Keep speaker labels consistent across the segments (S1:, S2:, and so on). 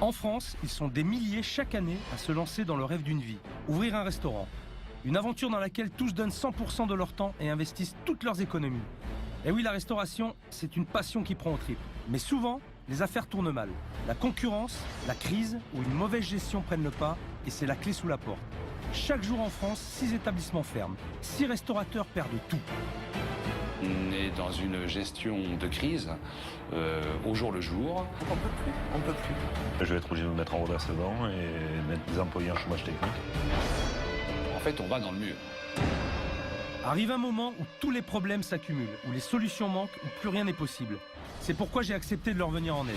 S1: En France, ils sont des milliers chaque année à se lancer dans le rêve d'une vie, ouvrir un restaurant. Une aventure dans laquelle tous donnent 100% de leur temps et investissent toutes leurs économies. Et oui, la restauration, c'est une passion qui prend au tripes. Mais souvent, les affaires tournent mal. La concurrence, la crise ou une mauvaise gestion prennent le pas et c'est la clé sous la porte. Chaque jour en France, 6 établissements ferment. 6 restaurateurs perdent tout.
S2: On est dans une gestion de crise au jour le jour.
S3: On peut plus.
S4: Je vais être obligé de me mettre en redressement et mettre des employés en chômage technique.
S2: En fait, on va dans le mur.
S1: Arrive un moment où tous les problèmes s'accumulent, où les solutions manquent, où plus rien n'est possible. C'est pourquoi j'ai accepté de leur venir en aide.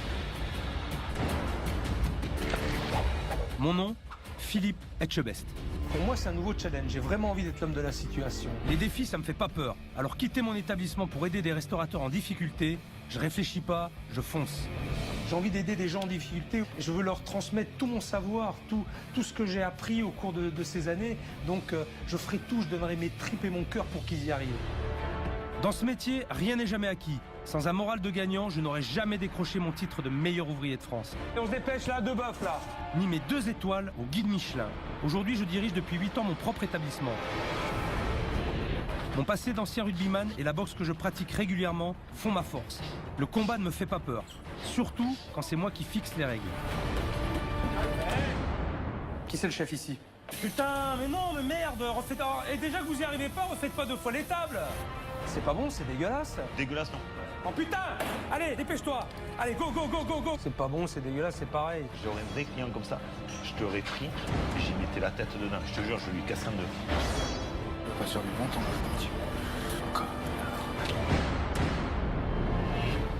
S1: Mon nom, Philippe Etchebest.
S3: Pour moi, c'est un nouveau challenge. J'ai vraiment envie d'être l'homme de la situation.
S1: Les défis, ça me fait pas peur. Alors quitter mon établissement pour aider des restaurateurs en difficulté, je réfléchis pas, je fonce.
S3: J'ai envie d'aider des gens en difficulté. Je veux leur transmettre tout mon savoir, tout ce que j'ai appris au cours de ces années. Donc, je ferai tout, je donnerai mes tripes et mon cœur pour qu'ils y arrivent.
S1: Dans ce métier, rien n'est jamais acquis. Sans un moral de gagnant, je n'aurais jamais décroché mon titre de meilleur ouvrier de France.
S3: Et on se dépêche là, 2 bœufs là.
S1: Ni mes 2 étoiles au guide Michelin. Aujourd'hui, je dirige depuis 8 ans mon propre établissement. Mon passé d'ancien rugbyman et la boxe que je pratique régulièrement font ma force. Le combat ne me fait pas peur. Surtout quand c'est moi qui fixe les règles.
S3: Qui c'est le chef ici?
S1: Putain, mais non, mais merde, refaites... Et déjà que vous y arrivez pas, refaites pas 2 fois les tables.
S3: C'est pas bon, c'est dégueulasse.
S4: Dégueulasse, non?
S1: Oh putain! Allez, dépêche-toi! Allez, go, go, go, go, go!
S3: C'est pas bon, c'est dégueulasse, c'est pareil.
S4: J'aurais un vrai client comme ça, je t'aurais pris et j'y mettais la tête dedans. Je te jure, je lui casse en deux.
S2: On peut pas survivre longtemps, petit.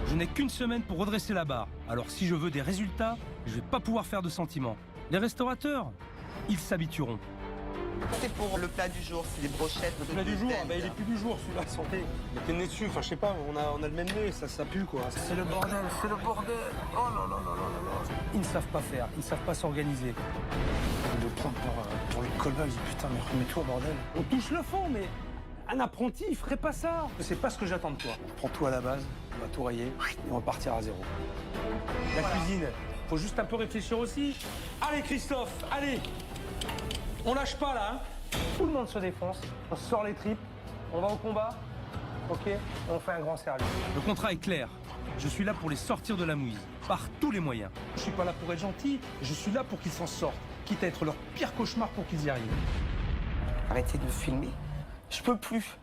S1: Je n'ai qu'une semaine pour redresser la barre. Alors si je veux des résultats, je vais pas pouvoir faire de sentiments. Les restaurateurs, ils s'habitueront.
S5: C'est pour le plat du jour, c'est des brochettes de
S3: Le plat du jour,
S5: gluten.
S3: bah, il est plus du jour celui-là, santé. Il était né dessus, enfin je sais pas, on a le même nez, ça pue quoi.
S1: C'est le bordel, c'est le bordel. Oh là là là là là là. Ils ne savent pas faire, ils ne savent pas s'organiser.
S3: De prendre pour le callback, je dis putain mais remets-toi bordel. On touche le fond mais un apprenti il ferait pas ça. C'est pas ce que j'attends de toi. On prend tout à la base, on va tout rayer et on va partir à zéro. La cuisine, faut juste un peu réfléchir aussi. Allez Christophe, allez. On lâche pas là, hein. Tout le monde se défonce, on sort les tripes, on va au combat, ok, et on fait un grand service.
S1: Le contrat est clair. Je suis là pour les sortir de la mouise, par tous les moyens.
S3: Je suis pas là pour être gentil, je suis là pour qu'ils s'en sortent, quitte à être leur pire cauchemar pour qu'ils y arrivent.
S5: Arrêtez de me filmer. Je peux plus.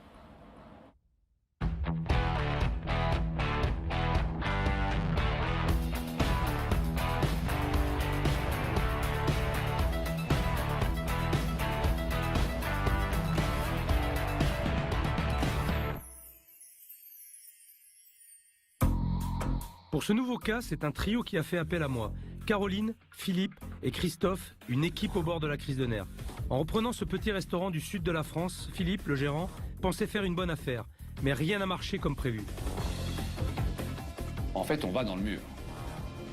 S1: Pour ce nouveau cas, c'est un trio qui a fait appel à moi. Caroline, Philippe et Christophe, une équipe au bord de la crise de nerfs. En reprenant ce petit restaurant du sud de la France, Philippe, le gérant, pensait faire une bonne affaire. Mais rien n'a marché comme prévu.
S2: En fait, on va dans le mur.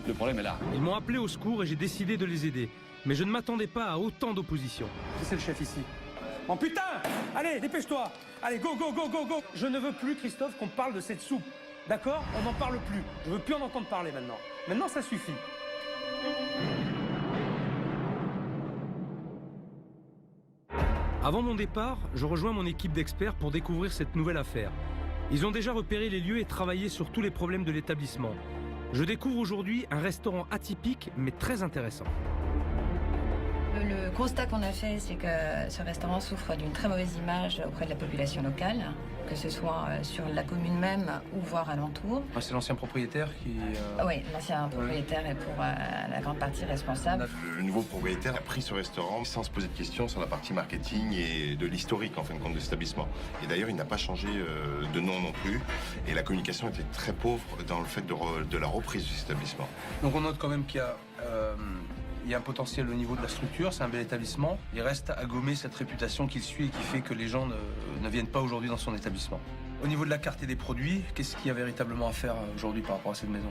S2: Le problème est là.
S1: Ils m'ont appelé au secours et j'ai décidé de les aider. Mais je ne m'attendais pas à autant d'opposition.
S3: Qui c'est le chef ici? Oh putain! Allez, dépêche-toi! Allez, go, go, go, go, go! Je ne veux plus, Christophe, qu'on parle de cette soupe. D'accord? On n'en parle plus. Je veux plus en entendre parler maintenant. Maintenant, ça suffit.
S1: Avant mon départ, je rejoins mon équipe d'experts pour découvrir cette nouvelle affaire. Ils ont déjà repéré les lieux et travaillé sur tous les problèmes de l'établissement. Je découvre aujourd'hui un restaurant atypique mais très intéressant.
S6: Le constat qu'on a fait, c'est que ce restaurant souffre d'une très mauvaise image auprès de la population locale, que ce soit sur la commune même ou voire alentour.
S3: C'est l'ancien propriétaire qui...
S6: Oui, l'ancien propriétaire est pour la grande partie responsable.
S7: Le nouveau propriétaire a pris ce restaurant sans se poser de questions sur la partie marketing et de l'historique en fin de compte de cet établissement. Et d'ailleurs, il n'a pas changé de nom non plus. Et la communication était très pauvre dans le fait de la reprise de cet établissement.
S3: Donc on note quand même qu'il y a... Il y a un potentiel au niveau de la structure, c'est un bel établissement. Il reste à gommer cette réputation qu'il suit et qui fait que les gens ne viennent pas aujourd'hui dans son établissement. Au niveau de la carte et des produits, qu'est-ce qu'il y a véritablement à faire aujourd'hui par rapport à cette maison?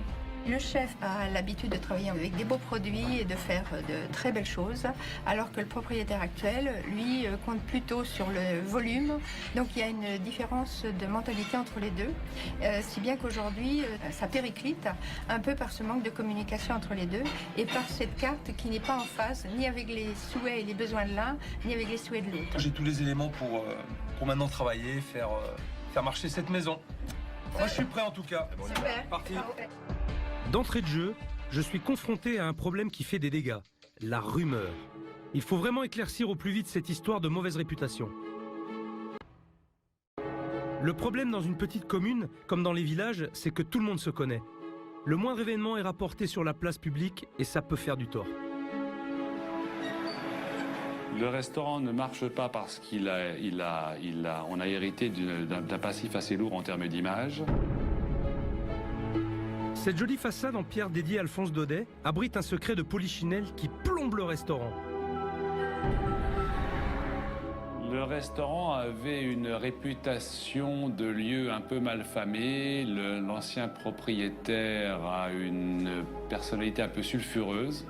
S6: Le chef a l'habitude de travailler avec des beaux produits et de faire de très belles choses, alors que le propriétaire actuel, lui, compte plutôt sur le volume. Donc il y a une différence de mentalité entre les deux, si bien qu'aujourd'hui, ça périclite un peu par ce manque de communication entre les deux et par cette carte qui n'est pas en phase ni avec les souhaits et les besoins de l'un, ni avec les souhaits de l'autre.
S1: J'ai tous les éléments pour maintenant travailler, faire marcher cette maison. Moi, je suis prêt en tout cas.
S6: Super.
S1: Parti. D'entrée de jeu, je suis confronté à un problème qui fait des dégâts, la rumeur. Il faut vraiment éclaircir au plus vite cette histoire de mauvaise réputation. Le problème dans une petite commune, comme dans les villages, c'est que tout le monde se connaît. Le moindre événement est rapporté sur la place publique et ça peut faire du tort.
S2: Le restaurant ne marche pas parce qu'on a hérité d'un passif assez lourd en termes d'image.
S1: Cette jolie façade en pierre dédiée à Alphonse Daudet abrite un secret de polichinelle qui plombe le restaurant.
S2: Le restaurant avait une réputation de lieu un peu malfamé. L'ancien propriétaire a une personnalité un peu sulfureuse.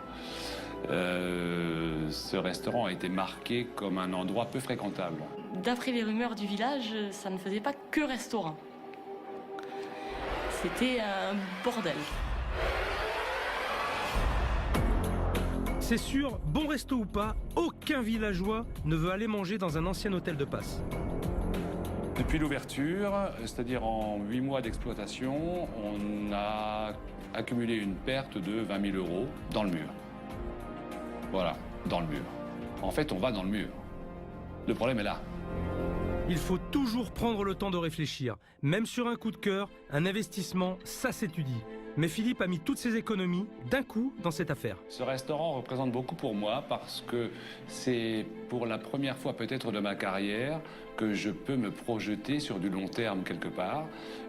S2: Ce restaurant a été marqué comme un endroit peu fréquentable.
S8: D'après les rumeurs du village, ça ne faisait pas que restaurant. C'était un bordel.
S1: C'est sûr, bon resto ou pas, aucun villageois ne veut aller manger dans un ancien hôtel de passe.
S2: Depuis l'ouverture, c'est-à-dire en 8 mois d'exploitation, on a accumulé une perte de 20 000 € dans le mur. Voilà, dans le mur. En fait, on va dans le mur. Le problème est là.
S1: Il faut toujours prendre le temps de réfléchir. Même sur un coup de cœur, un investissement, ça s'étudie. Mais Philippe a mis toutes ses économies d'un coup dans cette affaire.
S2: Ce restaurant représente beaucoup pour moi parce que c'est pour la première fois peut-être de ma carrière que je peux me projeter sur du long terme quelque part.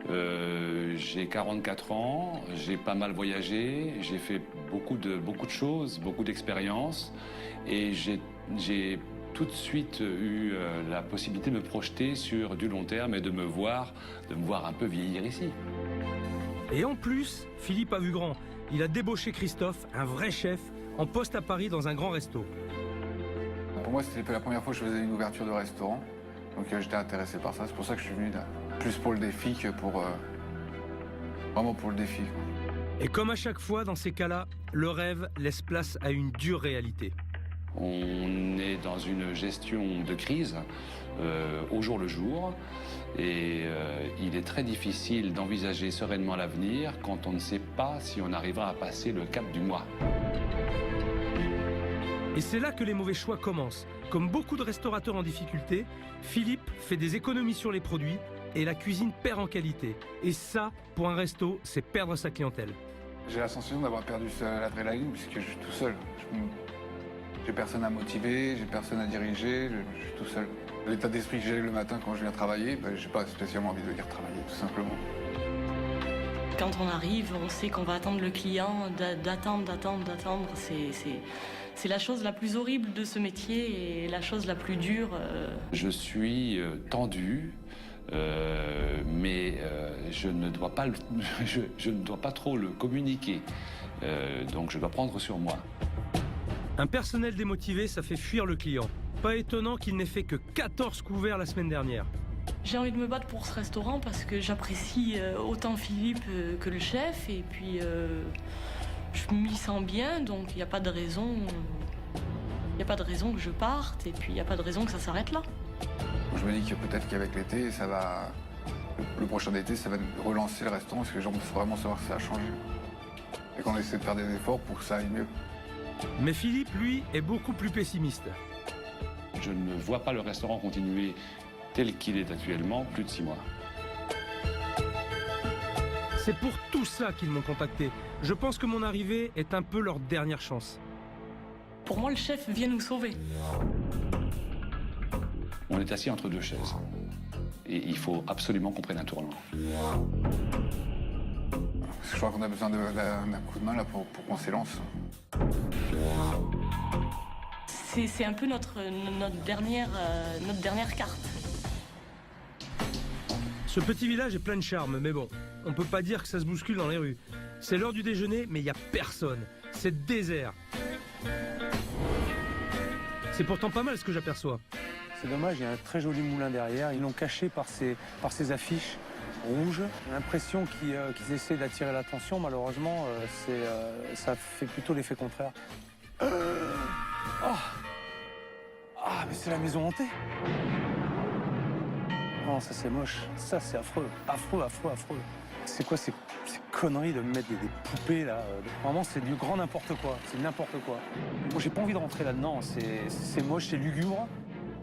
S2: J'ai 44 ans, j'ai pas mal voyagé, j'ai fait beaucoup de choses, beaucoup d'expériences et j'ai tout de suite eu la possibilité de me projeter sur du long terme et de me voir un peu vieillir ici.
S1: Et en plus, Philippe a vu grand. Il a débauché Christophe, un vrai chef, en poste à Paris dans un grand resto.
S9: Pour moi, c'était la première fois que je faisais une ouverture de restaurant. Donc j'étais intéressé par ça. C'est pour ça que je suis venu là. Plus pour le défi que pour... vraiment pour le défi.
S1: Et comme à chaque fois dans ces cas-là, le rêve laisse place à une dure réalité.
S2: On est dans une gestion de crise au jour le jour et il est très difficile d'envisager sereinement l'avenir quand on ne sait pas si on arrivera à passer le cap du mois.
S1: Et c'est là que les mauvais choix commencent. Comme beaucoup de restaurateurs en difficulté, Philippe fait des économies sur les produits et la cuisine perd en qualité. Et ça, pour un resto, c'est perdre sa clientèle.
S9: J'ai la sensation d'avoir perdu l'adrénaline puisque je suis tout seul. J'ai personne à motiver, j'ai personne à diriger, je suis tout seul. L'état d'esprit que j'ai le matin quand je viens travailler, j'ai pas spécialement envie de venir travailler, tout simplement.
S8: Quand on arrive, on sait qu'on va attendre le client, d'attendre. C'est la chose la plus horrible de ce métier et la chose la plus dure.
S2: Je suis tendu, mais je ne dois pas trop le communiquer. Donc je dois prendre sur moi.
S1: Un personnel démotivé, ça fait fuir le client. Pas étonnant qu'il n'ait fait que 14 couverts la semaine dernière.
S8: J'ai envie de me battre pour ce restaurant parce que j'apprécie autant Philippe que le chef et puis je m'y sens bien, donc il n'y a pas de raison. Il n'y a pas de raison que je parte et puis il n'y a pas de raison que ça s'arrête là.
S9: Je me dis que peut-être qu'avec l'été, ça va. Le prochain été, ça va relancer le restaurant parce que les gens vont vraiment savoir que ça a changé. Et qu'on essaie de faire des efforts pour que ça aille mieux.
S1: Mais Philippe, lui, est beaucoup plus pessimiste.
S2: Je ne vois pas le restaurant continuer tel qu'il est actuellement plus de 6 mois.
S1: C'est pour tout ça qu'ils m'ont contacté. Je pense que mon arrivée est un peu leur dernière chance.
S8: Pour moi, le chef vient nous sauver.
S2: On est assis entre deux chaises. Et il faut absolument qu'on prenne un tournant.
S9: Je crois qu'on a besoin d'un coup de main là, pour qu'on s'élance.
S8: C'est un peu notre dernière carte.
S1: Ce petit village est plein de charme, mais bon, on peut pas dire que ça se bouscule dans les rues. C'est l'heure du déjeuner, mais il n'y a personne. C'est désert. C'est pourtant pas mal ce que j'aperçois.
S3: C'est dommage, il y a un très joli moulin derrière. Ils l'ont caché par ces affiches rouges. J'ai l'impression qu'ils essaient d'attirer l'attention. Malheureusement, ça fait plutôt l'effet contraire. Ah, mais c'est la maison hantée. Non, ça c'est moche. Ça c'est affreux. Affreux, affreux, affreux. C'est quoi ces conneries de mettre des poupées là? Vraiment, c'est du grand n'importe quoi. C'est n'importe quoi. Moi, j'ai pas envie de rentrer là-dedans. C'est moche, c'est lugubre.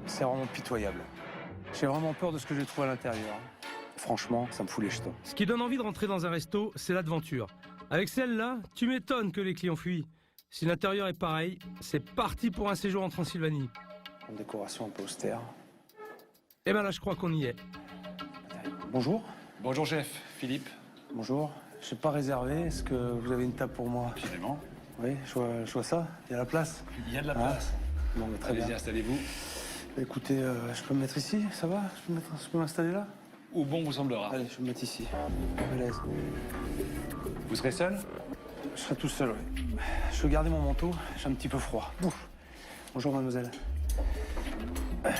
S3: C'est vraiment pitoyable. J'ai vraiment peur de ce que j'ai trouvé à l'intérieur. Franchement, ça me fout les jetons.
S1: Ce qui donne envie de rentrer dans un resto, c'est l'aventure. Avec celle-là, tu m'étonnes que les clients fuient. Si l'intérieur est pareil, c'est parti pour un séjour en Transylvanie.
S3: Une décoration un peu austère.
S1: Et ben là, je crois qu'on y est.
S3: Bonjour.
S2: Bonjour chef, Philippe.
S3: Bonjour. Je n'ai pas réservé. Est-ce que vous avez une table pour moi?
S2: Absolument.
S3: Oui, je vois ça. Il y a la place.
S2: Il y a de la place.
S3: Bon, mais très
S2: Allez-y,
S3: bien.
S2: installez-vous.
S3: Écoutez, je peux me mettre ici, ça va? Je peux m'installer là?
S2: Où bon vous semblera.
S3: Allez, je vais me mettre ici. À l'aise.
S2: Vous serez seul?
S3: Je serai tout seul, oui. Je vais garder mon manteau, j'ai un petit peu froid. Ouf. Bonjour, mademoiselle. Il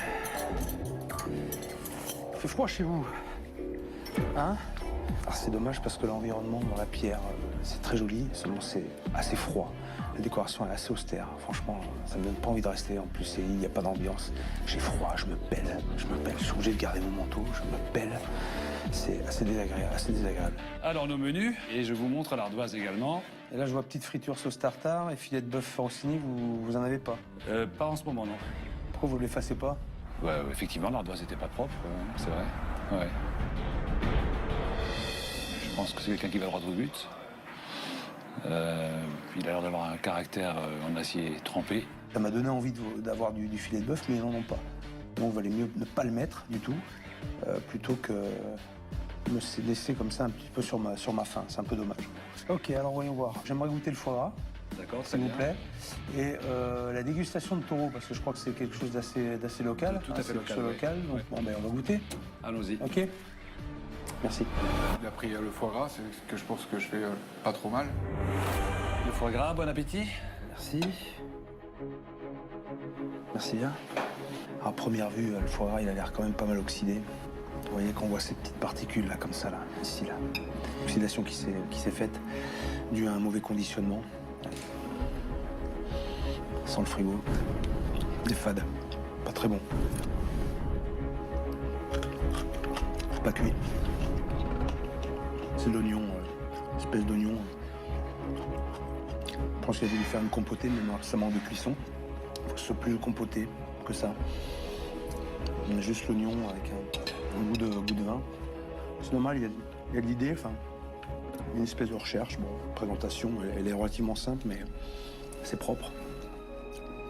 S3: fait froid chez vous. Hein? Alors, c'est dommage parce que l'environnement dans la pierre, c'est très joli, seulement c'est assez froid. La décoration est assez austère. Franchement, ça me donne pas envie de rester. En plus, il n'y a pas d'ambiance. J'ai froid, je me pèle. Je suis obligé de garder mon manteau, je me pèle. C'est assez désagréable.
S2: Alors nos menus, et je vous montre l'ardoise également.
S3: Et là, je vois petite friture sauce tartare et filet de bœuf Rossini, vous en avez pas?
S2: Pas en ce moment, non.
S3: Pourquoi vous ne l'effacez pas?
S2: Ouais, effectivement, l'ardoise n'était pas propre, c'est vrai. Ouais. Je pense que c'est quelqu'un qui va droit au but. Il a l'air d'avoir un caractère en acier trempé.
S3: Ça m'a donné envie d'avoir du filet de bœuf, mais ils n'en ont pas. Donc, il valait mieux ne pas le mettre du tout, plutôt que me laisser comme ça un petit peu sur ma faim. C'est un peu dommage. Ok, alors voyons voir. J'aimerais goûter le foie gras.
S2: D'accord,
S3: s'il vous plaît. Et la dégustation de taureau, parce que je crois que c'est quelque chose d'assez local.
S2: Tout à fait local.
S3: Donc,
S2: ouais.
S3: bon, ben, on va goûter.
S2: Allons-y.
S3: Ok. Merci.
S9: Il a pris le foie gras, c'est ce que je pense que je fais pas trop mal.
S2: Le foie gras, bon appétit.
S3: Merci. Merci bien. À première vue, le foie gras, il a l'air quand même pas mal oxydé. Vous voyez qu'on voit ces petites particules là, comme ça, là, ici, là. Oxydation qui s'est faite due à un mauvais conditionnement. Sans le frigo. Des fades. Pas très bon. Pas cuit. C'est de l'oignon, espèce d'oignon. Je pense qu'il a voulu faire une compotée, mais ça manque de cuisson. Il faut que ce soit plus compoté que ça. On a juste l'oignon avec un goût de vin. C'est normal, il y a de l'idée, enfin, une espèce de recherche. Bon, la présentation, elle est relativement simple, mais c'est propre.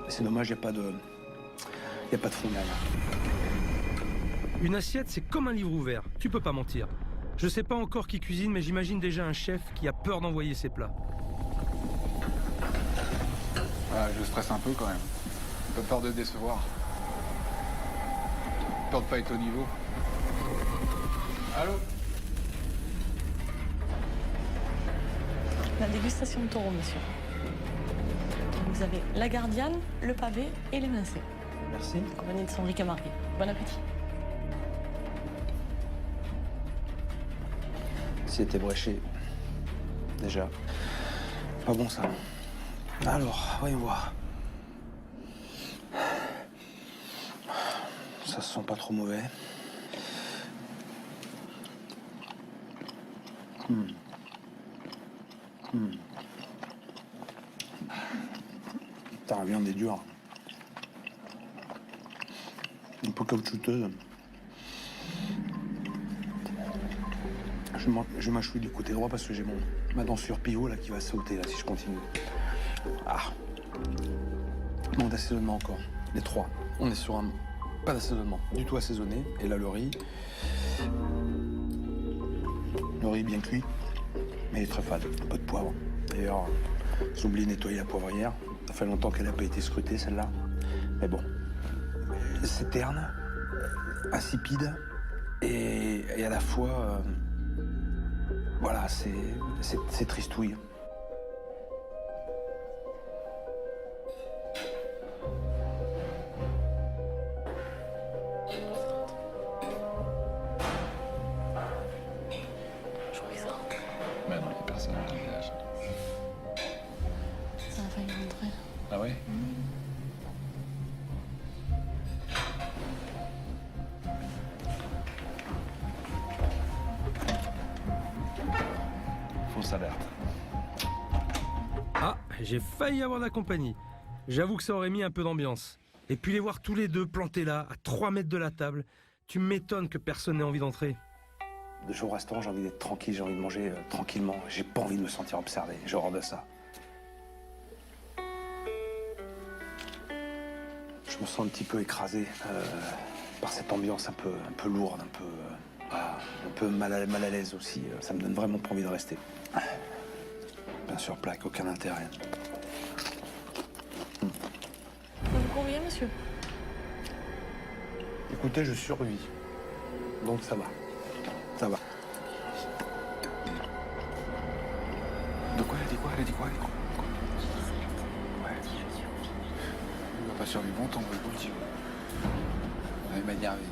S3: C'est dommage, il n'y a pas de fond derrière.
S1: Une assiette, c'est comme un livre ouvert. Tu peux pas mentir. Je sais pas encore qui cuisine, mais j'imagine déjà un chef qui a peur d'envoyer ses plats.
S9: Voilà, je stresse un peu quand même. Un peu peur de décevoir. Peur de pas être au niveau. Allô?
S8: La dégustation de taureau, monsieur. Donc vous avez la gardiane, le pavé et l'émincé.
S3: Merci.
S8: Accompagné de son riz camargue. Bon appétit.
S3: C'était bréché. Déjà. Pas bon ça. Alors, voyons voir. Ça se sent pas trop mauvais. Putain, la viande est dure. Un peu caoutchouteuse. Je mâchouille du côté droit parce que j'ai ma dent sur pivot là qui va sauter là si je continue. Ah. Manque d'assaisonnement encore. Les trois. On est sur pas d'assaisonnement. Du tout assaisonné. Et là le riz. Le riz bien cuit. Mais il est très fade. Un peu de poivre. D'ailleurs, j'ai oublié de nettoyer la poivrière. Ça fait longtemps qu'elle n'a pas été scrutée celle-là. Mais bon. C'est terne. Insipide. Et à la fois... Voilà, c'est tristouille.
S2: Mais non, il n'y a personne dans le village.
S8: Ça a failli rentrer.
S2: Ah ouais? Fausse alerte.
S1: Ah, j'ai failli avoir de la compagnie. J'avoue que ça aurait mis un peu d'ambiance. Et puis les voir tous les deux plantés là, à 3 mètres de la table, tu m'étonnes que personne n'ait envie d'entrer.
S3: De jour au restaurant, j'ai envie d'être tranquille, j'ai envie de manger tranquillement. J'ai pas envie de me sentir observé, j'ai horreur de ça. Je me sens un petit peu écrasé par cette ambiance un peu lourde, un peu mal à l'aise aussi. Ça me donne vraiment pas envie de rester. Bien sûr, plaque, aucun intérêt.
S8: Ça vous convient, monsieur?
S3: Écoutez, je survis. Donc ça va. Ça va.
S9: De quoi elle a dit quoi? Elle a dit quoi? Ouais. Il va pas survivre longtemps, je vous le dis. Il m'a énervé.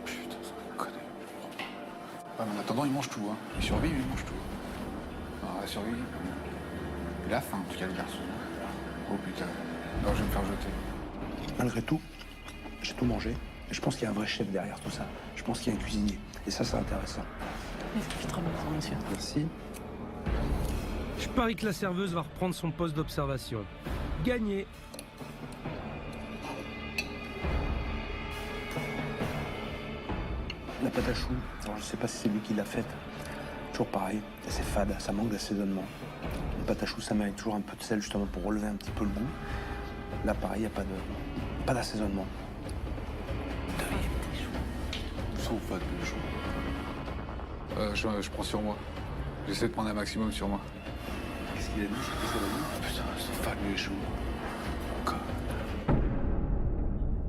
S9: Putain, ça me connaît. Ouais, mais en attendant, il mange tout, hein. Il survit, il mange tout. Alors, la survie. Il a faim, en tout cas, le garçon. Oh putain. Non, je vais me faire jeter.
S3: Malgré tout, j'ai tout mangé. Et je pense qu'il y a un vrai chef derrière tout ça. Je pense qu'il y a un cuisinier. Et ça, c'est intéressant.
S8: Il suffit de remettre, monsieur.
S3: Merci.
S1: Je parie que la serveuse va reprendre son poste d'observation. Gagné.
S3: La pâte à choux, alors je sais pas si c'est lui qui l'a faite. Toujours pareil, c'est fade, ça manque d'assaisonnement. La pâte à choux, ça met toujours un peu de sel justement pour relever un petit peu le goût. Là, pareil, il n'y a pas d'assaisonnement.
S9: Sauf pas de chaud. Je prends sur moi. J'essaie de prendre un maximum sur moi.
S3: Qu'est-ce qu'il a dit? Qu'est-ce qu'il a dit? Putain, c'est pas les choux.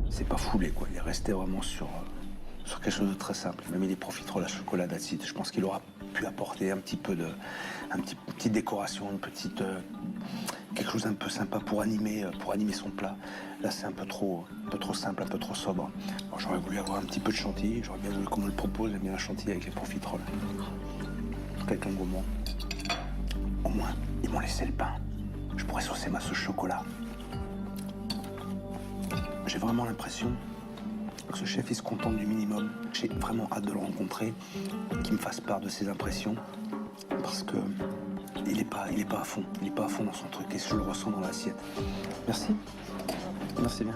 S3: C'est pas foulé, quoi. Il est resté vraiment sur quelque chose de très simple. Il a mis des profiteroles à chocolat d'acide. Je pense qu'il aura pu apporter un petit peu de... petite décoration, quelque chose un peu sympa pour animer son plat. Là, c'est un peu trop simple, un peu trop sobre. Bon, j'aurais voulu avoir un petit peu de chantilly. J'aurais bien voulu qu'on me le propose. J'aime bien la chantilly avec les profiteroles. Quelqu'un gourmand. Au moins, ils m'ont laissé le pain. Je pourrais saucer ma sauce chocolat. J'ai vraiment l'impression que ce chef, il se contente du minimum. J'ai vraiment hâte de le rencontrer, qu'il me fasse part de ses impressions. Parce que il est pas à fond. Il est pas à fond dans son truc et je le ressens dans l'assiette. Merci. Merci bien.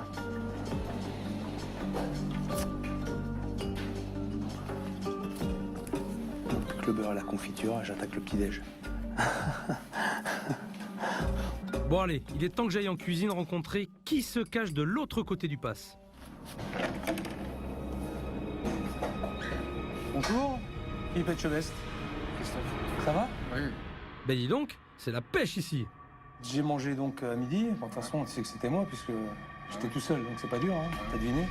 S3: Plus que le beurre et la confiture, j'attaque le petit-déj.
S1: Bon allez, il est temps que j'aille en cuisine rencontrer qui se cache de l'autre côté du pass.
S3: Bonjour, Philippe Etchebest.
S9: Christophe.
S3: Ça va?
S9: Oui.
S1: Ben dis donc, c'est la pêche ici.
S3: J'ai mangé donc à midi. Bon, de toute façon, tu sais que c'était moi puisque j'étais tout seul, donc c'est pas dur, hein. T'as deviné?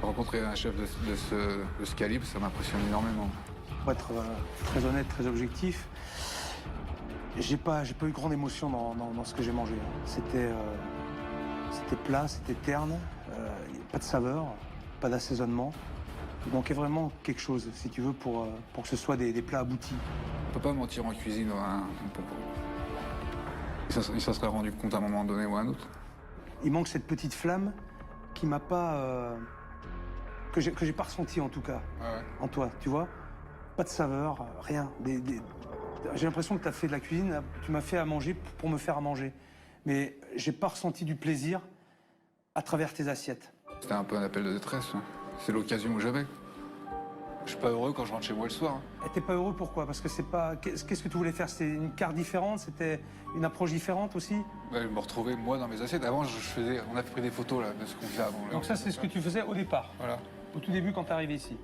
S9: Rencontrer un chef de ce calibre, ça m'impressionne énormément.
S3: Pour être très honnête, très objectif, j'ai pas eu grande émotion dans ce que j'ai mangé. C'était plat, c'était terne, pas de saveur, pas d'assaisonnement. Il manquait vraiment quelque chose, si tu veux, pour que ce soit des plats aboutis.
S9: On peut pas mentir en cuisine, hein. On peut pas. Il s'en serait rendu compte à un moment donné ou à un autre.
S3: Il manque cette petite flamme qui m'a pas... que j'ai pas ressenti en tout cas, en toi, tu vois. Pas de saveur, rien. J'ai l'impression que tu as fait de la cuisine, tu m'as fait à manger pour me faire à manger. Mais j'ai pas ressenti du plaisir à travers tes assiettes.
S9: C'était un peu un appel de détresse, hein. C'est l'occasion où j'avais. Je suis pas heureux quand je rentre chez moi le soir.
S3: Et t'es pas heureux pourquoi? Parce que c'est pas... Qu'est-ce que tu voulais faire? C'était une carte différente? C'était une approche différente aussi?
S9: Ouais, je me retrouvais moi dans mes assiettes. Avant, on a pris des photos là, de ce qu'on faisait avant.
S3: Donc ça, c'est ce que tu faisais au départ?
S9: Voilà.
S3: Au tout début quand t'es arrivé ici?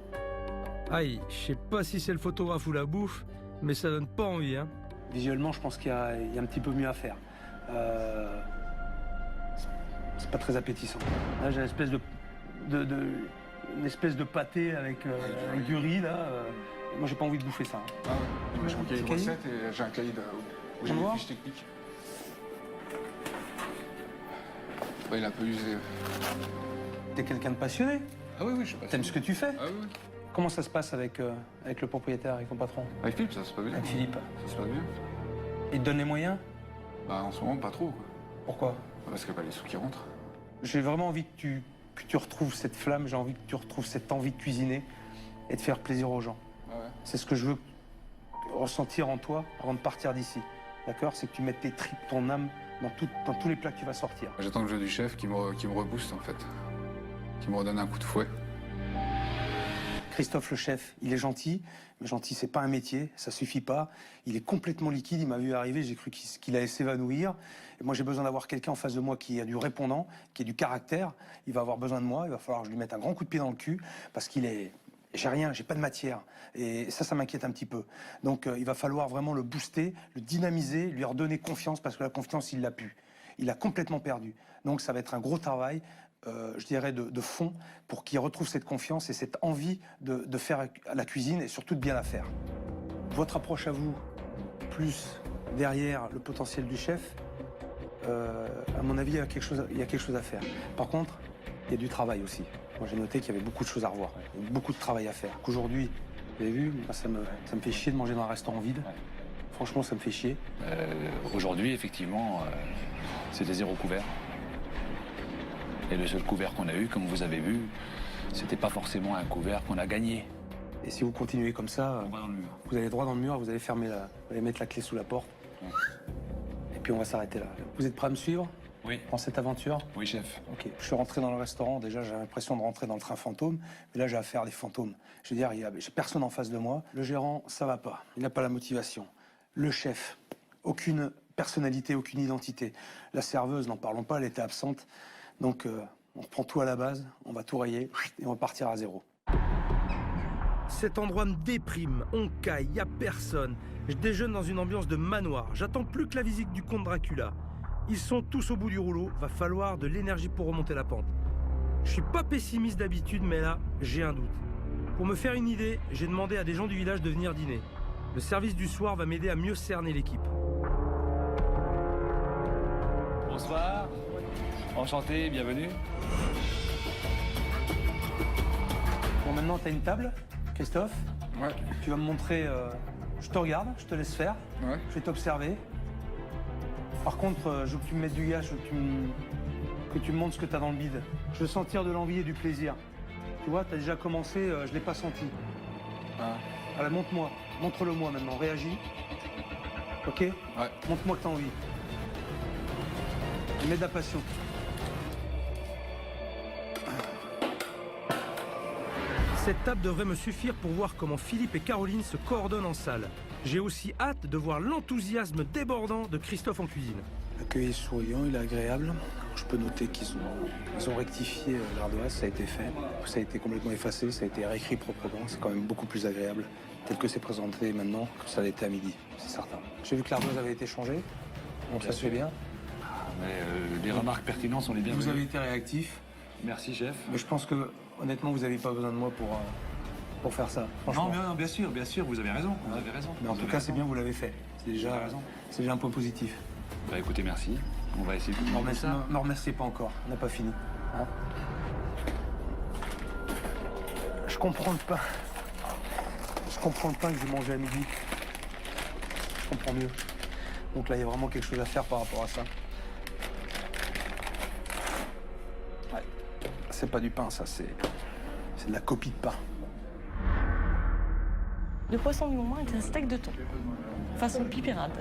S1: Aïe, je sais pas si c'est le photographe ou la bouffe, mais ça donne pas envie, hein.
S3: Visuellement, je pense qu'il y a un petit peu mieux à faire. C'est pas très appétissant. Là, j'ai une espèce de pâté avec du riz, là. Moi, j'ai pas envie de bouffer ça. Hein.
S9: Ah ouais. Moi, je crois qu'il y a une
S3: Cahier.
S9: recette et j'ai un cahier où j'ai
S3: On
S9: des
S3: voit
S9: fiches techniques. Ouais, il est un peu usé.
S3: T'es quelqu'un de passionné.
S9: Ah oui, je suis pas
S3: T'aimes ce que tu fais.
S9: Ah oui.
S3: Comment ça se passe avec le propriétaire, avec ton patron?
S9: Avec Philippe, ça se passe bien.
S3: Avec Philippe.
S9: Ça se passe bien.
S3: Il te donne les moyens?
S9: Bah, en ce moment, pas trop, quoi.
S3: Pourquoi?
S9: Parce qu'il n'y a pas les sous qui rentrent.
S3: J'ai vraiment envie que tu retrouves cette flamme, j'ai envie que tu retrouves cette envie de cuisiner et de faire plaisir aux gens.
S9: Ah ouais.
S3: C'est ce que je veux ressentir en toi avant de partir d'ici. D'accord? C'est que tu mettes tes tripes, ton âme dans tous les plats que tu vas sortir.
S9: J'attends le jeu du chef qui me rebooste, en fait. Qui me redonne un coup de fouet.
S3: Christophe le chef, il est gentil, mais gentil c'est pas un métier, ça suffit pas. Il est complètement liquide, il m'a vu arriver, j'ai cru qu'il allait s'évanouir. Et moi j'ai besoin d'avoir quelqu'un en face de moi qui a du répondant, qui a du caractère. Il va avoir besoin de moi, il va falloir que je lui mette un grand coup de pied dans le cul, parce qu'il est... J'ai rien, j'ai pas de matière. Et ça m'inquiète un petit peu. Donc il va falloir vraiment le booster, le dynamiser, lui redonner confiance, parce que la confiance, il l'a plus. Il l'a complètement perdu. Donc ça va être un gros travail. Je dirais, de fond, pour qu'il retrouve cette confiance et cette envie de faire la cuisine et surtout de bien la faire. Votre approche à vous, plus derrière le potentiel du chef, à mon avis, il y a quelque chose à faire. Par contre, il y a du travail aussi. Moi, j'ai noté qu'il y avait beaucoup de choses à revoir, beaucoup de travail à faire. Qu'aujourd'hui, vous avez vu, moi, ça me fait chier de manger dans un restaurant vide. Franchement, ça me fait chier.
S2: Aujourd'hui, effectivement, c'était 0 couvert. Et le seul couvert qu'on a eu, comme vous avez vu, c'était pas forcément un couvert qu'on a gagné.
S3: Et si vous continuez comme ça,
S2: On va dans le mur.
S3: vous allez droit dans le mur, vous allez vous allez mettre la clé sous la porte. Et puis on va s'arrêter là. Vous êtes prêts à me suivre
S2: Oui.
S3: dans cette aventure?
S2: Oui, chef.
S3: Ok. Je suis rentré dans le restaurant, déjà j'ai l'impression de rentrer dans le train fantôme, mais là j'ai affaire à des fantômes. Je veux dire, j'ai personne en face de moi. Le gérant, ça va pas. Il n'a pas la motivation. Le chef, aucune personnalité, aucune identité. La serveuse, n'en parlons pas, elle était absente. Donc, on reprend tout à la base, on va tout rayer et on va partir à zéro.
S1: Cet endroit me déprime, on caille, y a personne. Je déjeune dans une ambiance de manoir. J'attends plus que la visite du comte Dracula. Ils sont tous au bout du rouleau, va falloir de l'énergie pour remonter la pente. Je suis pas pessimiste d'habitude, mais là, j'ai un doute. Pour me faire une idée, j'ai demandé à des gens du village de venir dîner. Le service du soir va m'aider à mieux cerner l'équipe.
S2: Bonsoir. Enchanté, bienvenue.
S3: Bon, maintenant, tu as une table, Christophe.
S9: Ouais.
S3: Tu vas me montrer... je te regarde, je te laisse faire.
S9: Ouais.
S3: Je vais t'observer. Par contre, je veux que tu me mettes du gaz, je veux que tu me montres ce que tu as dans le bide. Je veux sentir de l'envie et du plaisir. Tu vois, tu as déjà commencé, je ne l'ai pas senti.
S9: Ah.
S3: Alors montre-moi, montre-le-moi maintenant, réagis. Ok?
S9: Ouais.
S3: Montre-moi que tu as envie. Mets de la passion.
S1: Cette table devrait me suffire pour voir comment Philippe et Caroline se coordonnent en salle. J'ai aussi hâte de voir l'enthousiasme débordant de Christophe en cuisine.
S3: L'accueil est souriant, il est agréable. Je peux noter qu'ils ont rectifié l'ardoise, ça a été fait. Ça a été complètement effacé, ça a été réécrit proprement. C'est quand même beaucoup plus agréable, tel que c'est présenté maintenant, que ça l'était à midi, c'est certain. J'ai vu que l'ardoise avait été changée, donc ça se fait bien.
S2: Mais les remarques pertinentes sont les bienvenues.
S3: Vous avez été réactif,
S2: Merci, chef.
S3: mais je pense que, honnêtement, vous n'avez pas besoin de moi pour faire ça, franchement.
S2: Non, bien sûr, vous avez raison. Vous avez raison.
S3: Mais en tout cas, c'est bien, vous l'avez fait. C'est déjà, c'est déjà un point positif.
S2: Bah écoutez, merci. On va essayer de faire ça.
S3: Ne me remerciez pas encore, on n'a pas fini. Hein. Je comprends le pain. Je comprends le pain que j'ai mangé à midi. Je comprends mieux. Donc là, il y a vraiment quelque chose à faire par rapport à ça. Ouais. C'est pas du pain, ça, c'est de la copie de pain.
S8: Le poisson du moment est un steak de thon, façon pipérade.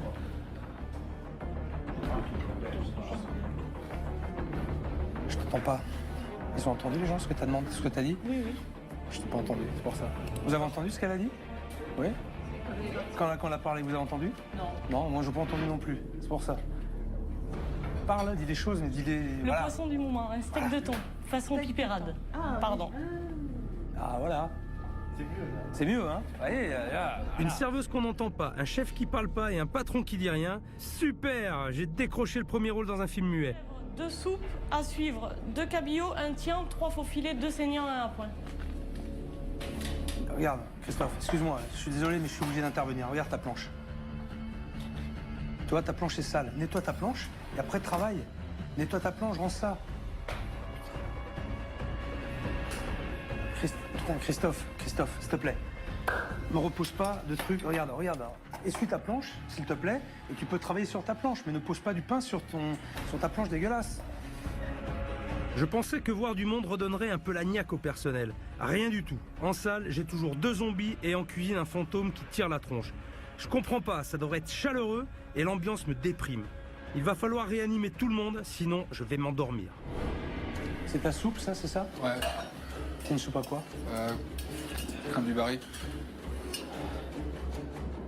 S3: Je t'entends pas. Ils ont entendu les gens ce que t'as demandé, ce que t'as dit?
S8: Oui, oui.
S3: Je t'ai pas entendu, c'est pour ça. Vous avez entendu ce qu'elle a dit? Oui? Quand elle a parlé, vous avez entendu?
S8: Non.
S3: Non, moi j'ai pas entendu non plus, c'est pour ça. Parle, dis des choses, mais dis des...
S8: Le poisson du moment, un steak de thon, façon pipérade. Pardon.
S3: Ah voilà. C'est mieux, hein? Allez,
S1: Une serveuse qu'on n'entend pas, un chef qui parle pas et un patron qui dit rien. Super! J'ai décroché le premier rôle dans un film muet.
S8: 2 soupes à suivre, 2 cabillaud, 1 tien, 3 faux filets, 2 saignants et 1 point.
S3: Regarde, Christophe, excuse-moi, je suis désolé, mais je suis obligé d'intervenir. Regarde ta planche. Tu vois, ta planche est sale. Nettoie ta planche et après travaille. Nettoie ta planche, range ça. Christophe, s'il te plaît. Ne repose pas de trucs. Regarde. Essuie ta planche, s'il te plaît, et tu peux travailler sur ta planche, mais ne pose pas du pain sur ta planche dégueulasse.
S1: Je pensais que voir du monde redonnerait un peu la niaque au personnel. Rien du tout. En salle, j'ai toujours 2 zombies et en cuisine un fantôme qui tire la tronche. Je comprends pas, ça devrait être chaleureux et l'ambiance me déprime. Il va falloir réanimer tout le monde, sinon je vais m'endormir.
S3: C'est ta soupe, ça, c'est ça?
S9: Ouais.
S3: C'est une soupe à quoi?
S9: Crème du Barry.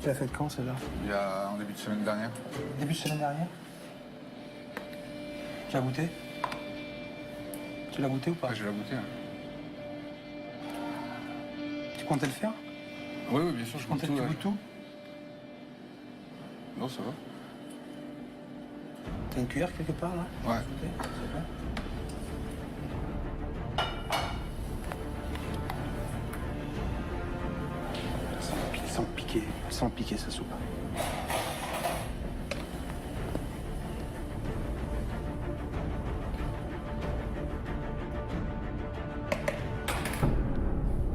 S3: Tu l'as faite quand, celle-là?
S9: En début de semaine dernière.
S3: Début de semaine dernière? Tu l'as goûté? Tu l'as goûté ou pas?
S9: Ouais, je l'ai goûté. Ouais.
S3: Tu comptais le faire?
S9: Oui, bien sûr, je
S3: Tu goûtes tout?
S9: Non, ça va.
S3: T'as une cuillère quelque part, là?
S9: Ouais.
S3: Goûter, s'il te plaît. Elle sent piquer, sa soupe.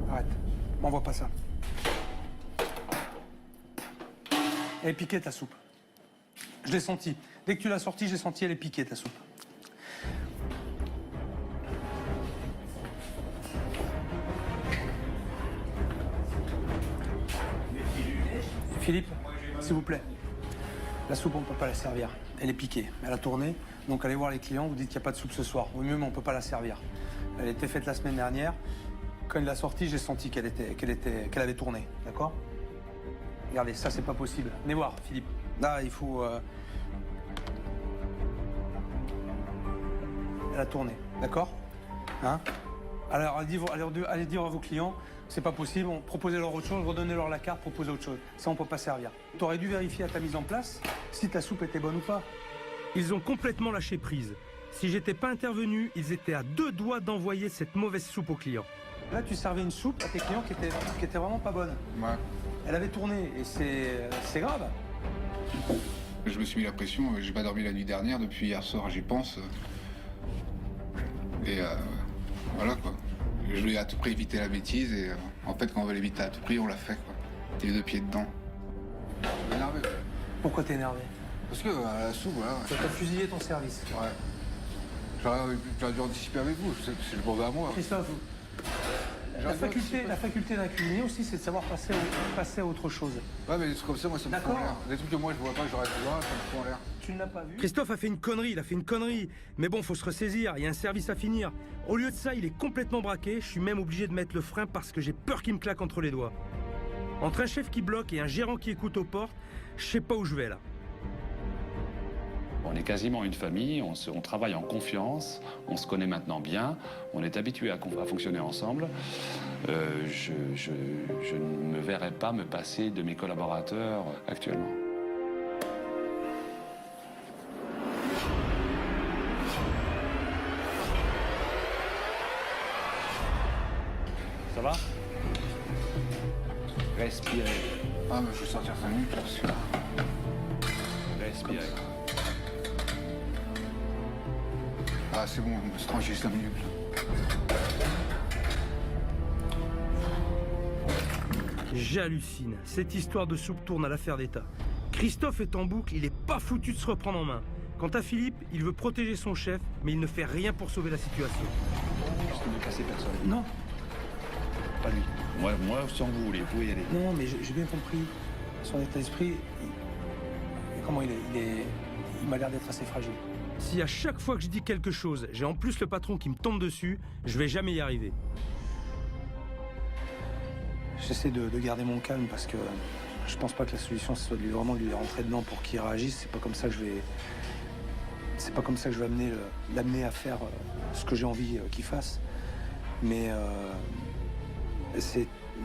S3: Arrête, m'envoie pas ça. Elle est piquée, ta soupe. Je l'ai senti. Dès que tu l'as sortie, j'ai senti elle est piquée, ta soupe. Philippe, s'il vous plaît. La soupe, on ne peut pas la servir. Elle est piquée. Elle a tourné. Donc allez voir les clients, vous dites qu'il n'y a pas de soupe ce soir. Au mieux, mais on ne peut pas la servir. Elle était faite la semaine dernière. Quand il l'a sortie, j'ai senti qu'elle avait tourné. D'accord? Regardez, ça, c'est pas possible. Venez voir, Philippe. Là, il faut... Elle a tourné. D'accord? Hein? Alors, allez dire à vos clients, c'est pas possible, proposez-leur autre chose, redonnez-leur la carte, proposez autre chose. Ça, on peut pas servir. T'aurais dû vérifier à ta mise en place si ta soupe était bonne ou pas.
S1: Ils ont complètement lâché prise. Si j'étais pas intervenu, ils étaient à 2 doigts d'envoyer cette mauvaise soupe aux clients.
S3: Là, tu servais une soupe à tes clients qui était vraiment pas bonne.
S9: Ouais.
S3: Elle avait tourné et c'est grave.
S9: Je me suis mis la pression, j'ai pas dormi la nuit dernière, depuis hier soir j'y pense. Et voilà quoi. Je voulais à tout prix éviter la bêtise et en fait quand on veut l'éviter à tout prix, on l'a fait quoi. T'es les 2 pieds dedans. Je suis énervé.
S3: Pourquoi t'es énervé?
S9: Parce que la soupe, voilà.
S3: Ça t'a fusillé ton service.
S9: Ouais. J'aurais dû anticiper avec vous, c'est le mauvais à moi.
S3: Christophe, la faculté d'un cuisinier aussi, c'est de savoir passer à autre chose.
S9: Ouais, mais c'est comme ça, moi, ça me fout en l'air. Des trucs que moi, je vois pas, que j'aurais pu voir, ça me fout en l'air.
S3: Tu ne l'as pas vu?
S1: Christophe a fait une connerie, il a fait une connerie. Mais bon, faut se ressaisir, il y a un service à finir. Au lieu de ça, il est complètement braqué. Je suis même obligé de mettre le frein parce que j'ai peur qu'il me claque entre les doigts. Entre un chef qui bloque et un gérant qui écoute aux portes, je sais pas où je vais là.
S2: On est quasiment une famille, on travaille en confiance, on se connaît maintenant bien, on est habitué à fonctionner ensemble. Je ne me verrai pas me passer de mes collaborateurs actuellement. Ça va? Respirez.
S9: Ah, mais je vais sortir 5 minutes, parce que...
S2: Respirez.
S9: Ah, c'est bon, je me suis tranché 5 minutes.
S1: J'hallucine. Cette histoire de soupe tourne à l'affaire d'État. Christophe est en boucle, il est pas foutu de se reprendre en main. Quant à Philippe, il veut protéger son chef, mais il ne fait rien pour sauver la situation.
S2: Juste ne casser personne.
S3: Non.
S2: Pas lui. Moi, sans vous, vous pouvez y aller.
S3: Non, mais j'ai bien compris. Son état d'esprit, comment il m'a l'air d'être assez fragile.
S1: Si à chaque fois que je dis quelque chose, j'ai en plus le patron qui me tombe dessus, je vais jamais y arriver.
S3: J'essaie de garder mon calme parce que je pense pas que la solution ce soit de lui rentrer dedans pour qu'il réagisse. C'est pas comme ça que je vais l'amener à faire ce que j'ai envie qu'il fasse. Mais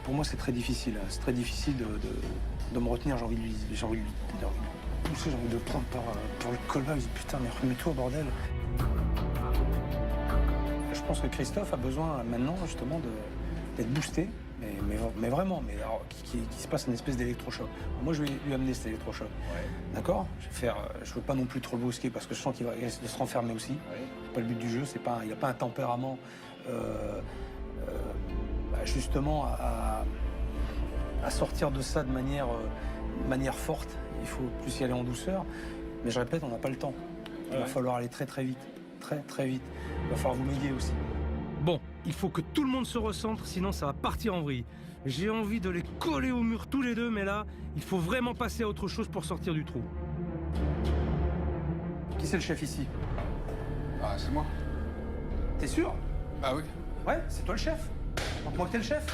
S3: pour moi c'est très difficile. C'est très difficile de me retenir. J'ai envie de lui pousser, j'ai envie de le prendre par le col-bas. Je dis putain, mais remets-toi, bordel. Je pense que Christophe a besoin maintenant justement d'être boosté, mais vraiment, mais alors, qui se passe une espèce d'électrochoc. Moi, je vais lui amener cet électrochoc.
S9: Ouais.
S3: D'accord? Je veux pas non plus trop le brusquer parce que je sens qu'il va essayer de se renfermer aussi.
S9: Ouais.
S3: C'est pas le but du jeu, il n'a pas un tempérament justement à sortir de ça de manière forte. Il faut plus y aller en douceur. Mais je répète, on n'a pas le temps. Il va falloir aller très très vite. Très très vite. Il va falloir vous m'aider aussi.
S1: Bon, il faut que tout le monde se recentre, sinon ça va partir en vrille. J'ai envie de les coller au mur tous les deux, mais là, il faut vraiment passer à autre chose pour sortir du trou.
S3: Qui c'est le chef ici?
S9: Ah, c'est moi.
S3: T'es sûr?
S9: Ah oui.
S3: Ouais, c'est toi le chef. Montre-moi que t'es le chef.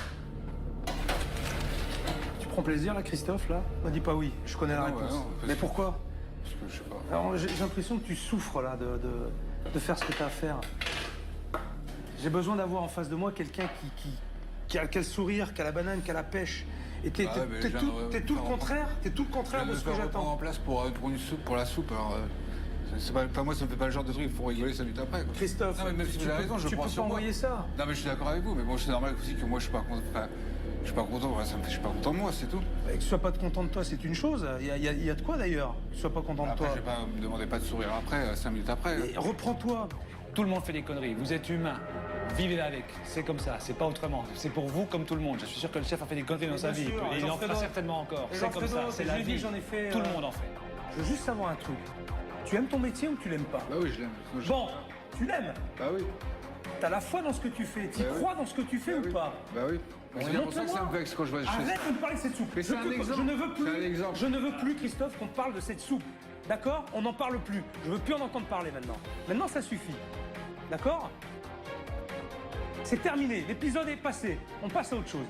S3: Tu prends plaisir là, Christophe, là? Ne dis pas oui, je connais la
S9: Non,
S3: réponse.
S9: ouais, non, parce
S3: mais
S9: que-
S3: pourquoi?
S9: Parce que je sais pas.
S3: Alors, j'ai l'impression que tu souffres là de faire ce que t'as à faire. J'ai besoin d'avoir en face de moi quelqu'un qui a le sourire, qui a la banane, qui a la pêche. Et t'es
S9: Ah ouais, mais
S3: t'es
S9: je viens
S3: tout,
S9: de-
S3: t'es tout le
S9: faire-
S3: contraire, t'es tout le contraire de ce que
S9: en
S3: j'attends.
S9: place pour une soupe, pour la soupe. Alors, c'est pas moi, ça me fait pas le genre de truc. Il faut rigoler 5 minutes après. Quoi.
S3: Christophe,
S9: Non, mais même si
S3: tu
S9: vous avez
S3: peux-
S9: raison, je
S3: tu
S9: prends
S3: peux
S9: sur
S3: pas
S9: moi.
S3: envoyer ça.
S9: Non, mais je suis d'accord avec vous. Mais bon, c'est normal aussi que moi, je suis pas content. Enfin, je suis pas content. Voilà, je suis pas content de moi, c'est tout.
S3: Que tu sois pas content de toi, c'est une chose. Il y a de quoi d'ailleurs, que tu sois pas content de
S9: Après,
S3: toi.
S9: je vais pas me demander pas de sourire après, 5 minutes après.
S3: Et reprends-toi.
S10: Tout le monde fait des conneries, vous êtes humain. Vivez avec, c'est comme ça, c'est pas autrement. C'est pour vous comme tout le monde. Je suis sûr que le chef a fait des conneries dans sa
S3: bien
S10: vie.
S3: sûr,
S10: Et il en
S3: Jean-Fredo.
S10: fera certainement encore.
S3: Et
S10: C'est comme
S3: Jean-Fredo,
S10: ça, c'est
S3: je
S10: la
S3: l'ai dit,
S10: vie.
S3: j'en ai fait,
S10: Tout le monde en fait.
S3: Je veux juste savoir un truc. Tu aimes ton métier ou tu l'aimes pas?
S9: Bah oui, je l'aime.
S3: Bon, tu l'aimes.
S9: Bah oui.
S3: T'as la foi dans ce que tu fais. Tu
S9: Bah oui.
S3: crois dans ce que tu fais
S9: Bah
S3: ou
S9: oui.
S3: pas?
S9: Bah oui.
S3: Mais
S9: C'est bien pour ça que ça
S3: montre-le-moi.
S9: me vexe quand je vois des choses.
S3: Arrête de me parler de cette soupe.
S9: Mais c'est un exemple.
S3: Je ne veux plus.
S9: C'est un exemple.
S3: Je ne veux plus, Christophe, qu'on parle de cette soupe. D'accord? On n'en parle plus. Je veux plus en entendre parler maintenant. Maintenant, ça suffit. D'accord? C'est terminé. L'épisode est passé. On passe à autre chose.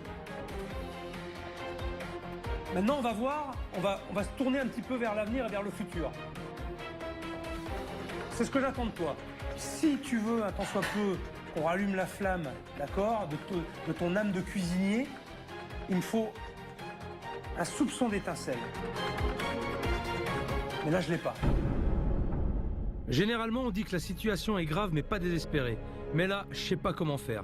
S3: Maintenant, on va voir. On va se tourner un petit peu vers l'avenir et vers le futur. C'est ce que j'attends de toi. Si tu veux, un tant soit peu, qu'on rallume la flamme, d'accord, de ton âme de cuisinier, il me faut un soupçon d'étincelle. Mais là, je l'ai pas.
S1: Généralement, on dit que la situation est grave mais pas désespérée. Mais là, je sais pas comment faire.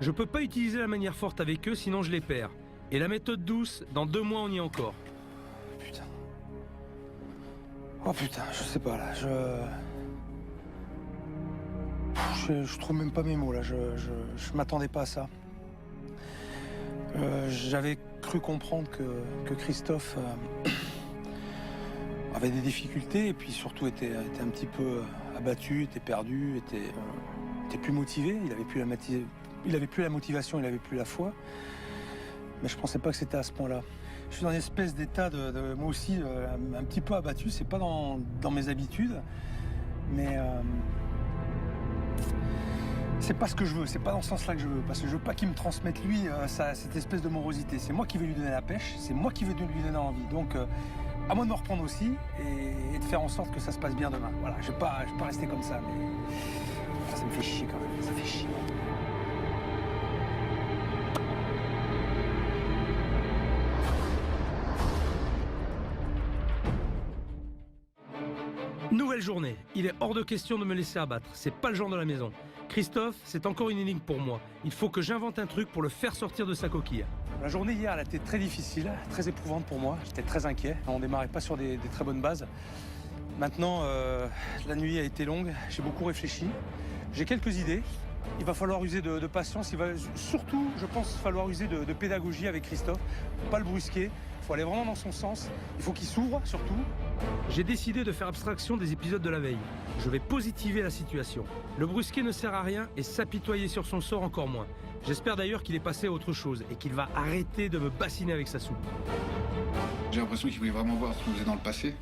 S1: Je peux pas utiliser la manière forte avec eux, sinon je les perds. Et la méthode douce, dans 2 mois, on y est encore.
S3: Putain. Oh putain, je sais pas là, je trouve même pas mes mots là, je m'attendais pas à ça. J'avais cru comprendre que Christophe avait des difficultés et puis surtout était un petit peu abattu, était perdu, était plus motivé, il avait plus la motivation, il avait plus la foi. Mais je pensais pas que c'était à ce point-là. Je suis dans une espèce d'état de moi aussi un petit peu abattu, c'est pas dans mes habitudes, mais c'est pas ce que je veux, c'est pas dans ce sens-là que je veux, parce que je veux pas qu'il me transmette lui cette espèce de morosité. C'est moi qui vais lui donner la pêche, c'est moi qui vais lui donner envie. Donc à moi de me reprendre aussi et de faire en sorte que ça se passe bien demain. Voilà, je vais pas rester comme ça, mais ça me fait chier quand même, ça fait chier.
S1: Nouvelle journée. Il est hors de question de me laisser abattre. C'est pas le genre de la maison. Christophe, c'est encore une énigme pour moi. Il faut que j'invente un truc pour le faire sortir de sa coquille.
S3: La journée hier, elle a été très difficile, très éprouvante pour moi. J'étais très inquiet. On démarrait pas sur des très bonnes bases. Maintenant, la nuit a été longue. J'ai beaucoup réfléchi. J'ai quelques idées. Il va falloir user de patience. Il va surtout, je pense, falloir user de pédagogie avec Christophe. Pas le brusquer. Il faut aller vraiment dans son sens. Il faut qu'il s'ouvre, surtout.
S1: J'ai décidé de faire abstraction des épisodes de la veille. Je vais positiver la situation. Le brusquer ne sert à rien et s'apitoyer sur son sort encore moins. J'espère d'ailleurs qu'il est passé à autre chose et qu'il va arrêter de me bassiner avec sa soupe.
S9: J'ai l'impression qu'il voulait vraiment voir ce qu'on faisait dans le passé.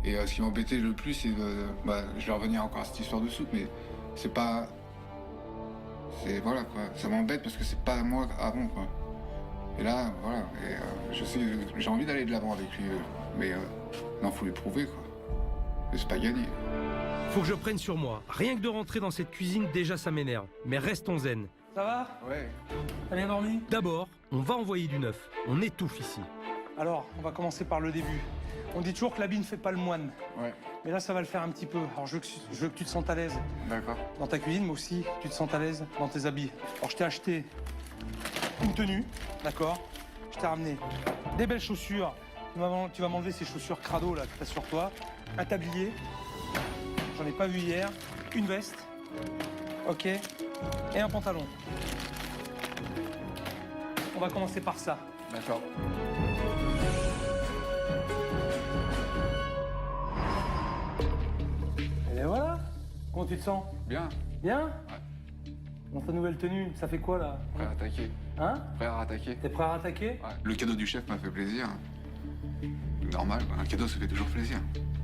S9: Et ce qui m'embêtait le plus, c'est je vais revenir encore à cette histoire de soupe, mais c'est pas... C'est... Voilà, quoi. Ça m'embête parce que c'est pas moi avant, quoi. Et là, voilà, je sais, j'ai envie d'aller de l'avant avec lui, mais non, faut lui prouver, quoi. Mais c'est pas gagné.
S1: Faut que je prenne sur moi. Rien que de rentrer dans cette cuisine, déjà ça m'énerve. Mais restons zen.
S3: Ça va?
S9: Ouais.
S3: T'as bien dormi?
S1: D'abord, on va envoyer du neuf. On étouffe ici.
S3: Alors, on va commencer par le début. On dit toujours que l'habit ne fait pas le moine.
S9: Ouais,
S3: Mais là, ça va le faire un petit peu. Alors, je veux que tu te sentes à l'aise
S9: d'accord.
S3: dans ta cuisine, mais aussi que tu te sentes à l'aise dans tes habits. Alors, je t'ai acheté une tenue, d'accord? Je t'ai ramené des belles chaussures. Tu vas m'enlever ces chaussures crado là que t'as sur toi. Un tablier. J'en ai pas vu hier. Une veste. Ok. Et un pantalon. On va commencer par ça.
S9: D'accord.
S3: Et voilà. Comment tu te sens?
S9: Bien.
S3: Bien?
S9: Ouais.
S3: Dans ta nouvelle tenue, ça fait quoi là?
S9: Prêt à attaquer.
S3: Hein?
S9: Prêt à attaquer.
S3: T'es prêt à attaquer?
S9: Ouais. Le cadeau du chef m'a fait plaisir. Normal, quoi. Un cadeau, ça fait toujours plaisir.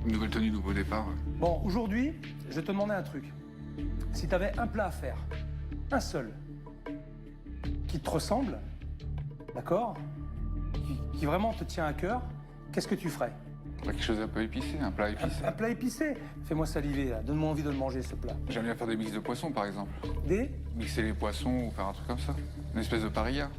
S9: Une nouvelle tenue, nouveau départ.
S3: Bon, aujourd'hui, je vais te demander un truc. Si t'avais un plat à faire, un seul, qui te ressemble, d'accord? Qui vraiment te tient à cœur, qu'est-ce que tu ferais?
S9: Quelque chose d'un peu épicé, un plat épicé.
S3: Un plat épicé? Fais-moi saliver, là. Donne-moi envie de le manger, ce plat.
S9: J'aime bien faire des mix de poissons, par exemple.
S3: Des?
S9: Mixer les poissons ou faire un truc comme ça. Une espèce de paella.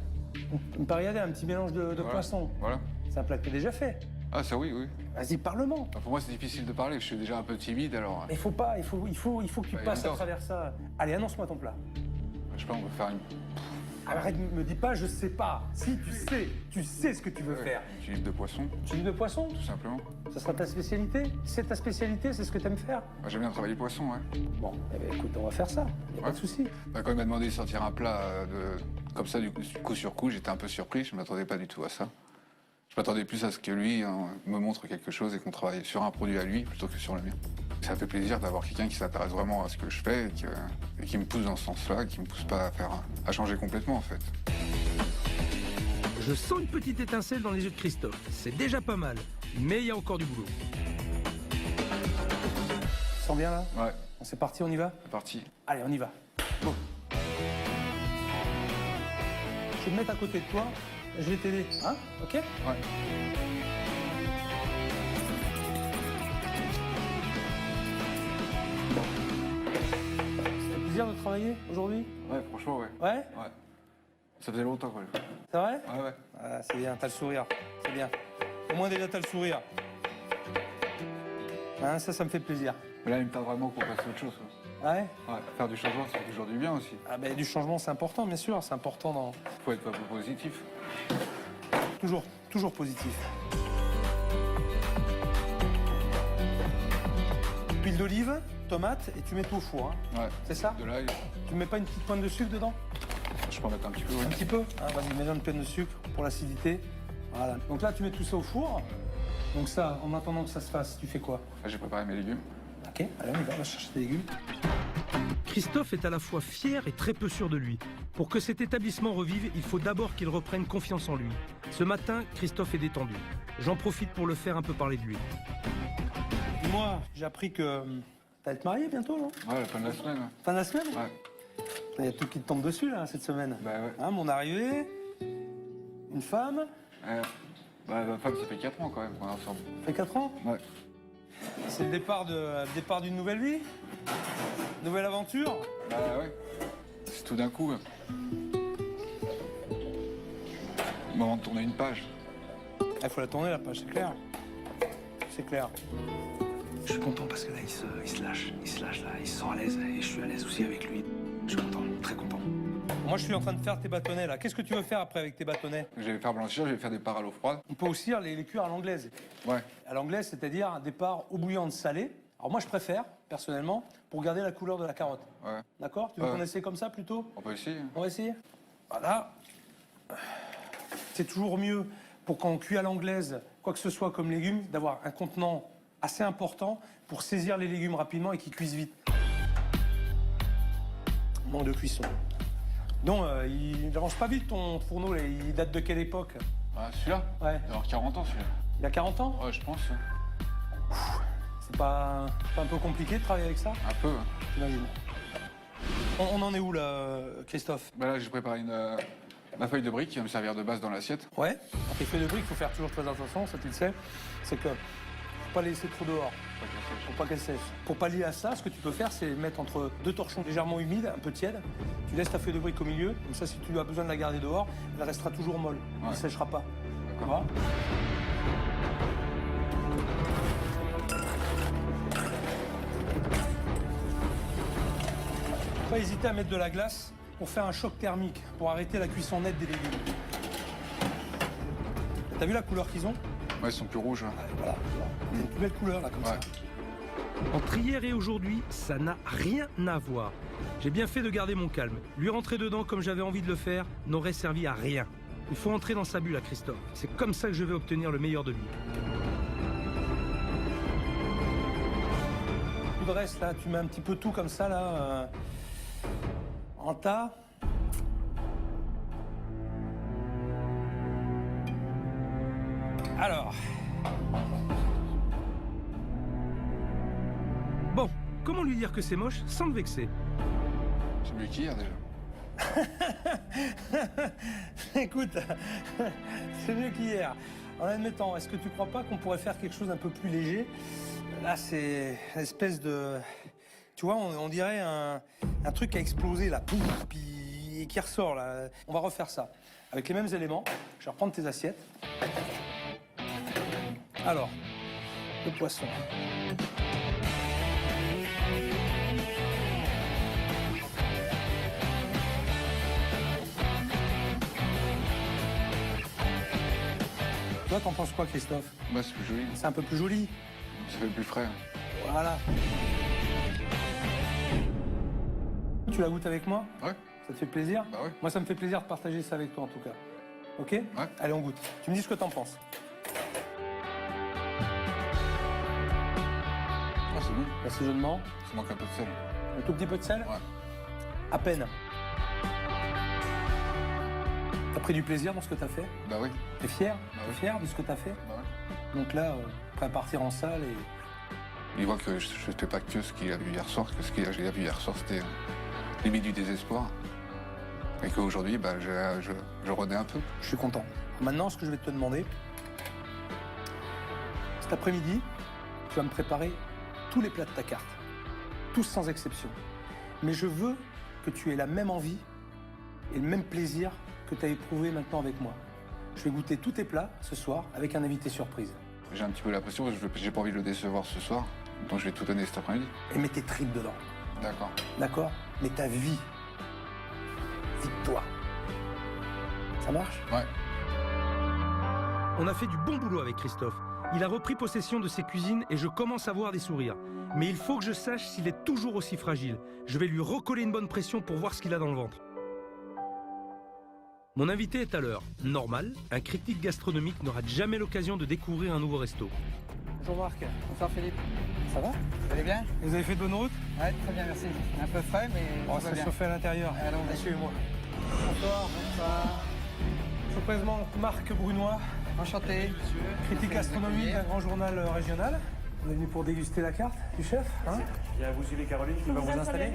S3: Une paella, un petit mélange de
S9: Voilà.
S3: poissons.
S9: Voilà.
S3: C'est un plat que t'as déjà fait.
S9: Ah, ça oui, oui.
S3: Vas-y, parle-moi.
S9: Enfin, pour moi, c'est difficile de parler. Je suis déjà un peu timide, alors...
S3: Mais faut pas, il faut que tu
S9: Ouais,
S3: passes à
S9: attends.
S3: travers ça. Allez, annonce-moi ton plat.
S9: Je sais pas, on peut faire une...
S3: Arrête, me dis pas, je sais pas. Si, tu sais ce que tu veux faire.
S9: Une huile de poisson,
S3: Tu dis de poisson?
S9: tout simplement.
S3: Ça sera ta spécialité? C'est ta spécialité, c'est ce que t'aimes faire?
S9: Moi, j'aime bien travailler le poisson, ouais.
S3: Bon, eh ben, écoute, on va faire ça. Y a pas
S9: Ouais.
S3: de souci.
S9: Bah, quand il m'a demandé de sortir un plat comme ça, du coup sur coup, j'étais un peu surpris. Je m'attendais pas du tout à ça. Je m'attendais plus à ce que lui me montre quelque chose et qu'on travaille sur un produit à lui plutôt que sur le mien. Ça fait plaisir d'avoir quelqu'un qui s'intéresse vraiment à ce que je fais et qui me pousse dans ce sens-là, qui me pousse pas à changer complètement, en fait.
S1: Je sens une petite étincelle dans les yeux de Christophe. C'est déjà pas mal, mais il y a encore du boulot.
S3: Tu sens bien là?
S9: Ouais,
S3: C'est parti, on y va?
S9: c'est parti.
S3: Allez, on y va. Bon. Je vais me mettre à côté de toi. Je vais t'aider. Hein? Ok?
S9: Ouais.
S3: Ça fait plaisir de travailler aujourd'hui?
S9: Ouais, franchement, ouais.
S3: Ouais?
S9: Ouais. Ça faisait longtemps qu'on le fait.
S3: C'est vrai?
S9: Ouais, ouais.
S3: Ah, c'est bien, t'as le sourire. C'est bien. Au moins déjà, t'as le sourire. Hein, ça me fait plaisir.
S9: Mais là, il me tarde vraiment qu'on fasse autre chose, quoi.
S3: Ah ouais?
S9: Ouais, faire du changement, c'est toujours du bien aussi.
S3: Ah ben, du changement, c'est important, bien sûr. C'est important dans...
S9: Faut être un peu positif.
S3: Toujours positif. Huile d'olive, tomate, et tu mets tout au four. Hein.
S9: Ouais.
S3: C'est ça?
S9: De l'ail,
S3: Tu mets pas une petite pointe de sucre dedans?
S9: je peux en mettre un petit peu,
S3: Un
S9: oui.
S3: petit peu? Ah, vas-y, mets une pointe de sucre pour l'acidité. Voilà. Donc là, tu mets tout ça au four. Donc ça, en attendant que ça se fasse, tu fais quoi?
S9: Là, j'ai préparé mes légumes.
S3: Ok, allez, on va chercher tes légumes.
S1: Christophe est à la fois fier et très peu sûr de lui. Pour que cet établissement revive, il faut d'abord qu'il reprenne confiance en lui. Ce matin, Christophe est détendu. J'en profite pour le faire un peu parler de lui.
S3: Dis-moi, j'ai appris que t'allais te marier bientôt, non?
S9: Ouais, à la fin de la semaine. Ouais.
S3: Fin de la semaine?
S9: Ouais.
S3: Il y a tout qui te tombe dessus, là, cette semaine.
S9: Bah ouais.
S3: Hein, mon arrivée, une femme,
S9: Bah, ma femme, ça fait 4 ans quand même qu'on est ensemble.
S3: ça fait 4 ans.
S9: Ouais.
S3: C'est le départ d'une nouvelle vie? Nouvelle aventure?
S9: Bah ouais. C'est tout d'un coup. Moment de tourner une page.
S3: Il faut la tourner, la page, c'est clair. C'est clair.
S11: Je suis content parce que là, il se lâche, là, il se sent à l'aise et je suis à l'aise aussi avec lui. Je suis content, très content.
S3: Moi, je suis en train de faire tes bâtonnets, là. Qu'est-ce que tu veux faire après avec tes bâtonnets?
S9: Je vais faire blanchir, je vais faire des parts à l'eau froide.
S3: On peut aussi les cuire à l'anglaise.
S9: Ouais.
S3: À l'anglaise, c'est-à-dire un départ eau bouillante salée. Alors moi, je préfère, personnellement, pour garder la couleur de la carotte.
S9: Ouais.
S3: D'accord? Tu veux
S9: Ouais.
S3: qu'on essaie comme ça, plutôt?
S9: On peut essayer.
S3: On va essayer? Voilà. C'est toujours mieux, pour quand on cuit à l'anglaise, quoi que ce soit comme légumes, d'avoir un contenant assez important pour saisir les légumes rapidement et qu'ils cuisent vite. Manque de cuisson. Non, il n'avance pas vite ton fourneau, là. Il date de quelle époque?
S9: Ah, celui-là?
S3: Ouais.
S9: Il va avoir 40 ans, celui-là.
S3: Il a 40 ans?
S9: Ouais, je pense.
S3: C'est pas un peu compliqué de travailler avec ça?
S9: Un peu.
S3: J'imagine. On en est où, là, Christophe?
S9: Bah là, j'ai préparé ma feuille de brique qui va me servir de base dans l'assiette.
S3: Ouais. Tes feuilles de briques, il faut faire toujours très attention, ça tu le sais. C'est que faut pas les laisser trop dehors. Faut pas qu'elles sèchent. Pour pallier à ça, ce que tu peux faire, c'est mettre entre deux torchons légèrement humides, un peu tièdes. Tu laisses ta feuille de brique au milieu, comme ça, si tu as besoin de la garder dehors, elle restera toujours molle. Elle ne séchera pas. Tu vois? Faut pas hésiter à mettre de la glace pour faire un choc thermique, pour arrêter la cuisson nette des légumes. T'as vu la couleur qu'ils ont?
S9: Ouais, ils sont plus rouges. Là.
S3: Voilà. C'est une plus belle couleur, là, comme ça.
S1: Entre hier et aujourd'hui, ça n'a rien à voir. J'ai bien fait de garder mon calme. Lui rentrer dedans comme j'avais envie de le faire n'aurait servi à rien. Il faut entrer dans sa bulle à Christophe. C'est comme ça que je vais obtenir le meilleur de lui.
S3: Tout de reste, là, tu mets un petit peu tout comme ça, là, en tas. Alors.
S1: Bon, comment lui dire que c'est moche sans le vexer?
S9: C'est mieux qu'hier déjà.
S3: Écoute, c'est mieux qu'hier. En admettant, est-ce que tu crois pas qu'on pourrait faire quelque chose un peu plus léger? Là, c'est une espèce de... Tu vois, on dirait un truc qui a explosé, là, pouf, puis, et qui ressort, là. On va refaire ça. Avec les mêmes éléments, je vais reprendre tes assiettes. Alors, le poisson. Toi, t'en penses quoi, Christophe?
S9: Bah, c'est plus joli.
S3: C'est un peu plus joli.
S9: Ça fait plus frais.
S3: Voilà. Tu la goûtes avec moi?
S9: Ouais.
S3: Ça te fait plaisir?
S9: Bah ouais.
S3: Moi, ça me fait plaisir de partager ça avec toi, en tout cas. Ok?
S9: Ouais.
S3: Allez, on goûte. Tu me dis ce que t'en penses.
S9: Ah, c'est bon.
S3: L'assaisonnement.
S9: Ça manque un peu de sel.
S3: Un tout petit peu de sel?
S9: Ouais.
S3: À peine. T'as pris du plaisir dans ce que t'as fait?
S9: Bah oui.
S3: T'es fier?
S9: Bah
S3: T'es
S9: oui.
S3: fier de ce que t'as fait?
S9: Bah ouais.
S3: Donc là, prêt à partir en salle et...
S9: Il voit que je ne fais pas que ce qu'il a vu hier soir, que ce qu'il a vu hier soir, c'était limite du désespoir. Et qu'aujourd'hui, bah, je renais un peu.
S3: Je suis content. Maintenant, ce que je vais te demander, cet après-midi, tu vas me préparer tous les plats de ta carte. Tous sans exception. Mais je veux que tu aies la même envie et le même plaisir que tu as éprouvé maintenant avec moi. Je vais goûter tous tes plats ce soir avec un invité surprise.
S9: J'ai un petit peu la pression parce que j'ai pas envie de le décevoir ce soir. Donc je vais tout donner cet après-midi.
S3: Et mets tes tripes dedans.
S9: D'accord.
S3: D'accord? Mais ta vie. Vie de toi. Ça marche?
S9: Ouais.
S1: On a fait du bon boulot avec Christophe. Il a repris possession de ses cuisines et je commence à voir des sourires. Mais il faut que je sache s'il est toujours aussi fragile. Je vais lui recoller une bonne pression pour voir ce qu'il a dans le ventre. Mon invité est à l'heure. Normal, un critique gastronomique n'aura jamais l'occasion de découvrir un nouveau resto.
S3: Bonjour Marc.
S12: Bonsoir Philippe.
S3: Ça va?
S12: Vous allez bien?
S3: Vous avez fait de bonnes routes?
S12: Ouais, très bien, merci. Un peu frais, mais
S3: On
S12: tout va
S3: va se
S12: bien.
S3: chauffer à l'intérieur.
S12: Allons-y.
S3: Suivez-moi. Bonsoir. Je vous présente Marc Brunois,
S12: Enchanté.
S3: critique gastronomique d'un grand journal régional. On est venu pour déguster la carte du chef. Hein?
S11: Bien, vous suivez Caroline qui va vous installer.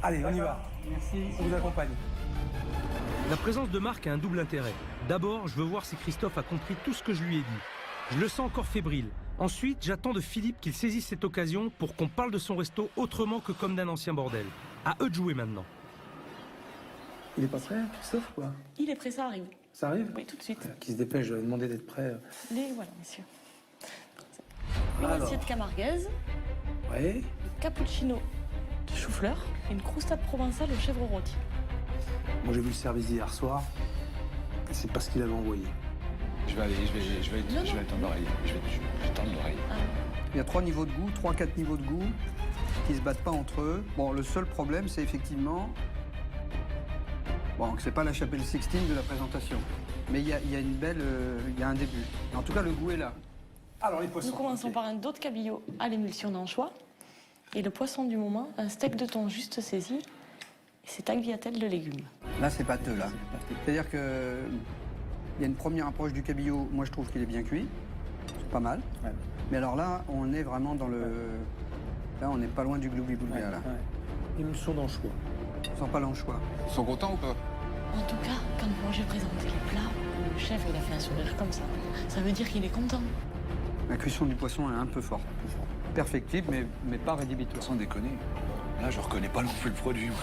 S3: Allez, on y va.
S12: Merci.
S3: On vous accompagne.
S1: La présence de Marc a un double intérêt. D'abord, je veux voir si Christophe a compris tout ce que je lui ai dit. Je le sens encore fébrile. Ensuite, j'attends de Philippe qu'il saisisse cette occasion pour qu'on parle de son resto autrement que comme d'un ancien bordel. À eux de jouer maintenant.
S3: Il est pas prêt, Christophe, quoi?
S8: Il est prêt, ça arrive.
S3: Ça arrive?
S8: Oui, tout de suite.
S3: Qui se dépêche, je vais demander d'être prêt.
S8: Les voilà, monsieur. Une
S3: Alors.
S8: assiette camarguaise,
S3: Ouais.
S8: cappuccino de chou-fleur et une croustade provençale aux chèvres rôties.
S3: Moi, j'ai vu le service d'hier soir. C'est pas ce qu'il avait envoyé.
S2: Je vais tendre l'oreille. Je vais tendre l'oreille.
S12: Il y a 3 niveaux de goût, 3-4 niveaux de goût qui se battent pas entre eux. Bon, le seul problème, c'est effectivement... Bon, que c'est pas la chapelle Sixtine de la présentation. Mais il y a une belle... il y a un début. En tout cas, le goût est là.
S3: Alors, les poissons.
S8: Nous commençons par un dos de cabillaud à l'émulsion d'anchois. Et le poisson du moment, un steak de thon juste saisi. Et c'est tagliatelle de légumes.
S12: Là, c'est pâteux, là. C'est-à-dire que... Il y a une première approche du cabillaud. Moi, je trouve qu'il est bien cuit. C'est pas mal.
S3: Ouais.
S12: Mais alors là, on est vraiment dans le... Là, on n'est pas loin du gloubi-boulga, là.
S3: Émulsion d'anchois.
S12: On sent pas l'anchois.
S9: Ils sont contents ou pas?
S8: En tout cas, quand moi j'ai présenté les plats, le chef il a fait un sourire comme ça. Ça veut dire qu'il est content.
S12: La cuisson du poisson est un peu forte. Perfectible, mais pas rédhibitoire.
S9: Sans déconner. Là, je reconnais pas non plus le produit. moi.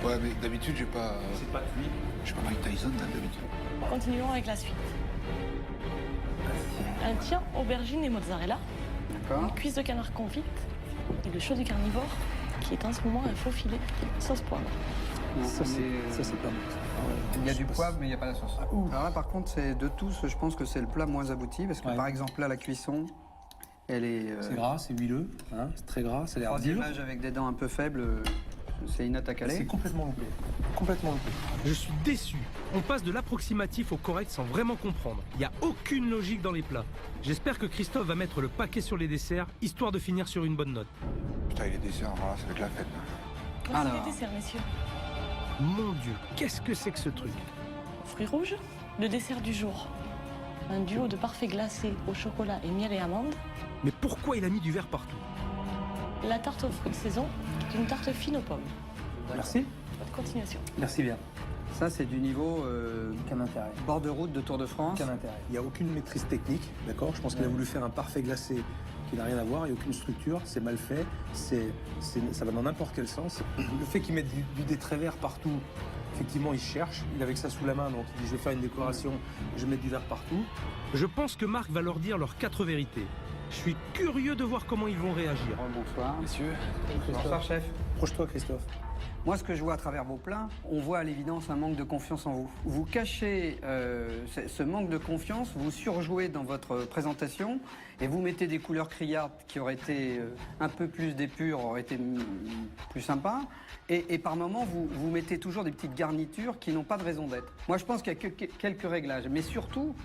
S9: Ouais, mais d'habitude, j'ai pas...
S11: C'est pas cuit.
S9: Je suis pas Mike Tyson, d'habitude.
S8: Continuons avec la suite. Un tien, aubergine et mozzarella,
S12: D'accord.
S8: une cuisse de canard confite et le chaud du carnivore qui est en ce moment un faux filet sauce poivre.
S1: Ça, c'est pas bon.
S12: Il y a du poivre, mais il n'y a pas la sauce. Alors là, par contre, c'est de tous, je pense que c'est le plat moins abouti, parce que par exemple, là, la cuisson, elle est...
S11: C'est gras, c'est huileux, hein, c'est très gras, ça a l'air
S12: troisième
S11: dur.
S12: âge avec des dents un peu faibles, c'est inattaqué.
S11: C'est complètement loupé. Complètement loupé.
S1: Je suis déçu. On passe de l'approximatif au correct sans vraiment comprendre. Il n'y a aucune logique dans les plats. J'espère que Christophe va mettre le paquet sur les desserts, histoire de finir sur une bonne note.
S9: Putain, il est desserts, voilà, ça va être la fête.
S8: Voici les desserts, messieurs.
S1: Mon Dieu, qu'est-ce que c'est que ce truc?
S8: Fruits rouges, le dessert du jour. Un duo de parfait glacé au chocolat et miel et amandes.
S1: Mais pourquoi il a mis du verre partout?
S8: La tarte aux fruits de saison, qui est une tarte fine aux pommes.
S11: Merci.
S8: Bonne continuation.
S11: Merci bien.
S12: Ça, c'est du niveau
S11: Aucun intérêt.
S12: bord de route de Tour de France.
S11: Aucun intérêt. Il n'y a aucune maîtrise technique, d'accord? Je pense qu'il a voulu faire un parfait glacé qui n'a rien à voir, il n'y a aucune structure, c'est mal fait, ça va dans n'importe quel sens. Le fait qu'il mette du dé très vert partout, effectivement, il cherche. Il avait que ça sous la main, donc il dit je vais faire une décoration, je vais mettre du vert partout.
S1: Je pense que Marc va leur dire leurs 4 vérités. Je suis curieux de voir comment ils vont réagir.
S12: Bonsoir.
S9: Messieurs.
S12: Bonsoir, chef.
S11: Proche-toi, Christophe.
S12: Moi, ce que je vois à travers vos plats, on voit à l'évidence un manque de confiance en vous. Vous cachez ce manque de confiance, vous surjouez dans votre présentation et vous mettez des couleurs criardes qui auraient été un peu plus d'épure, auraient été plus sympas. Et par moments, vous mettez toujours des petites garnitures qui n'ont pas de raison d'être. Moi, je pense qu'il y a que quelques réglages. Mais surtout,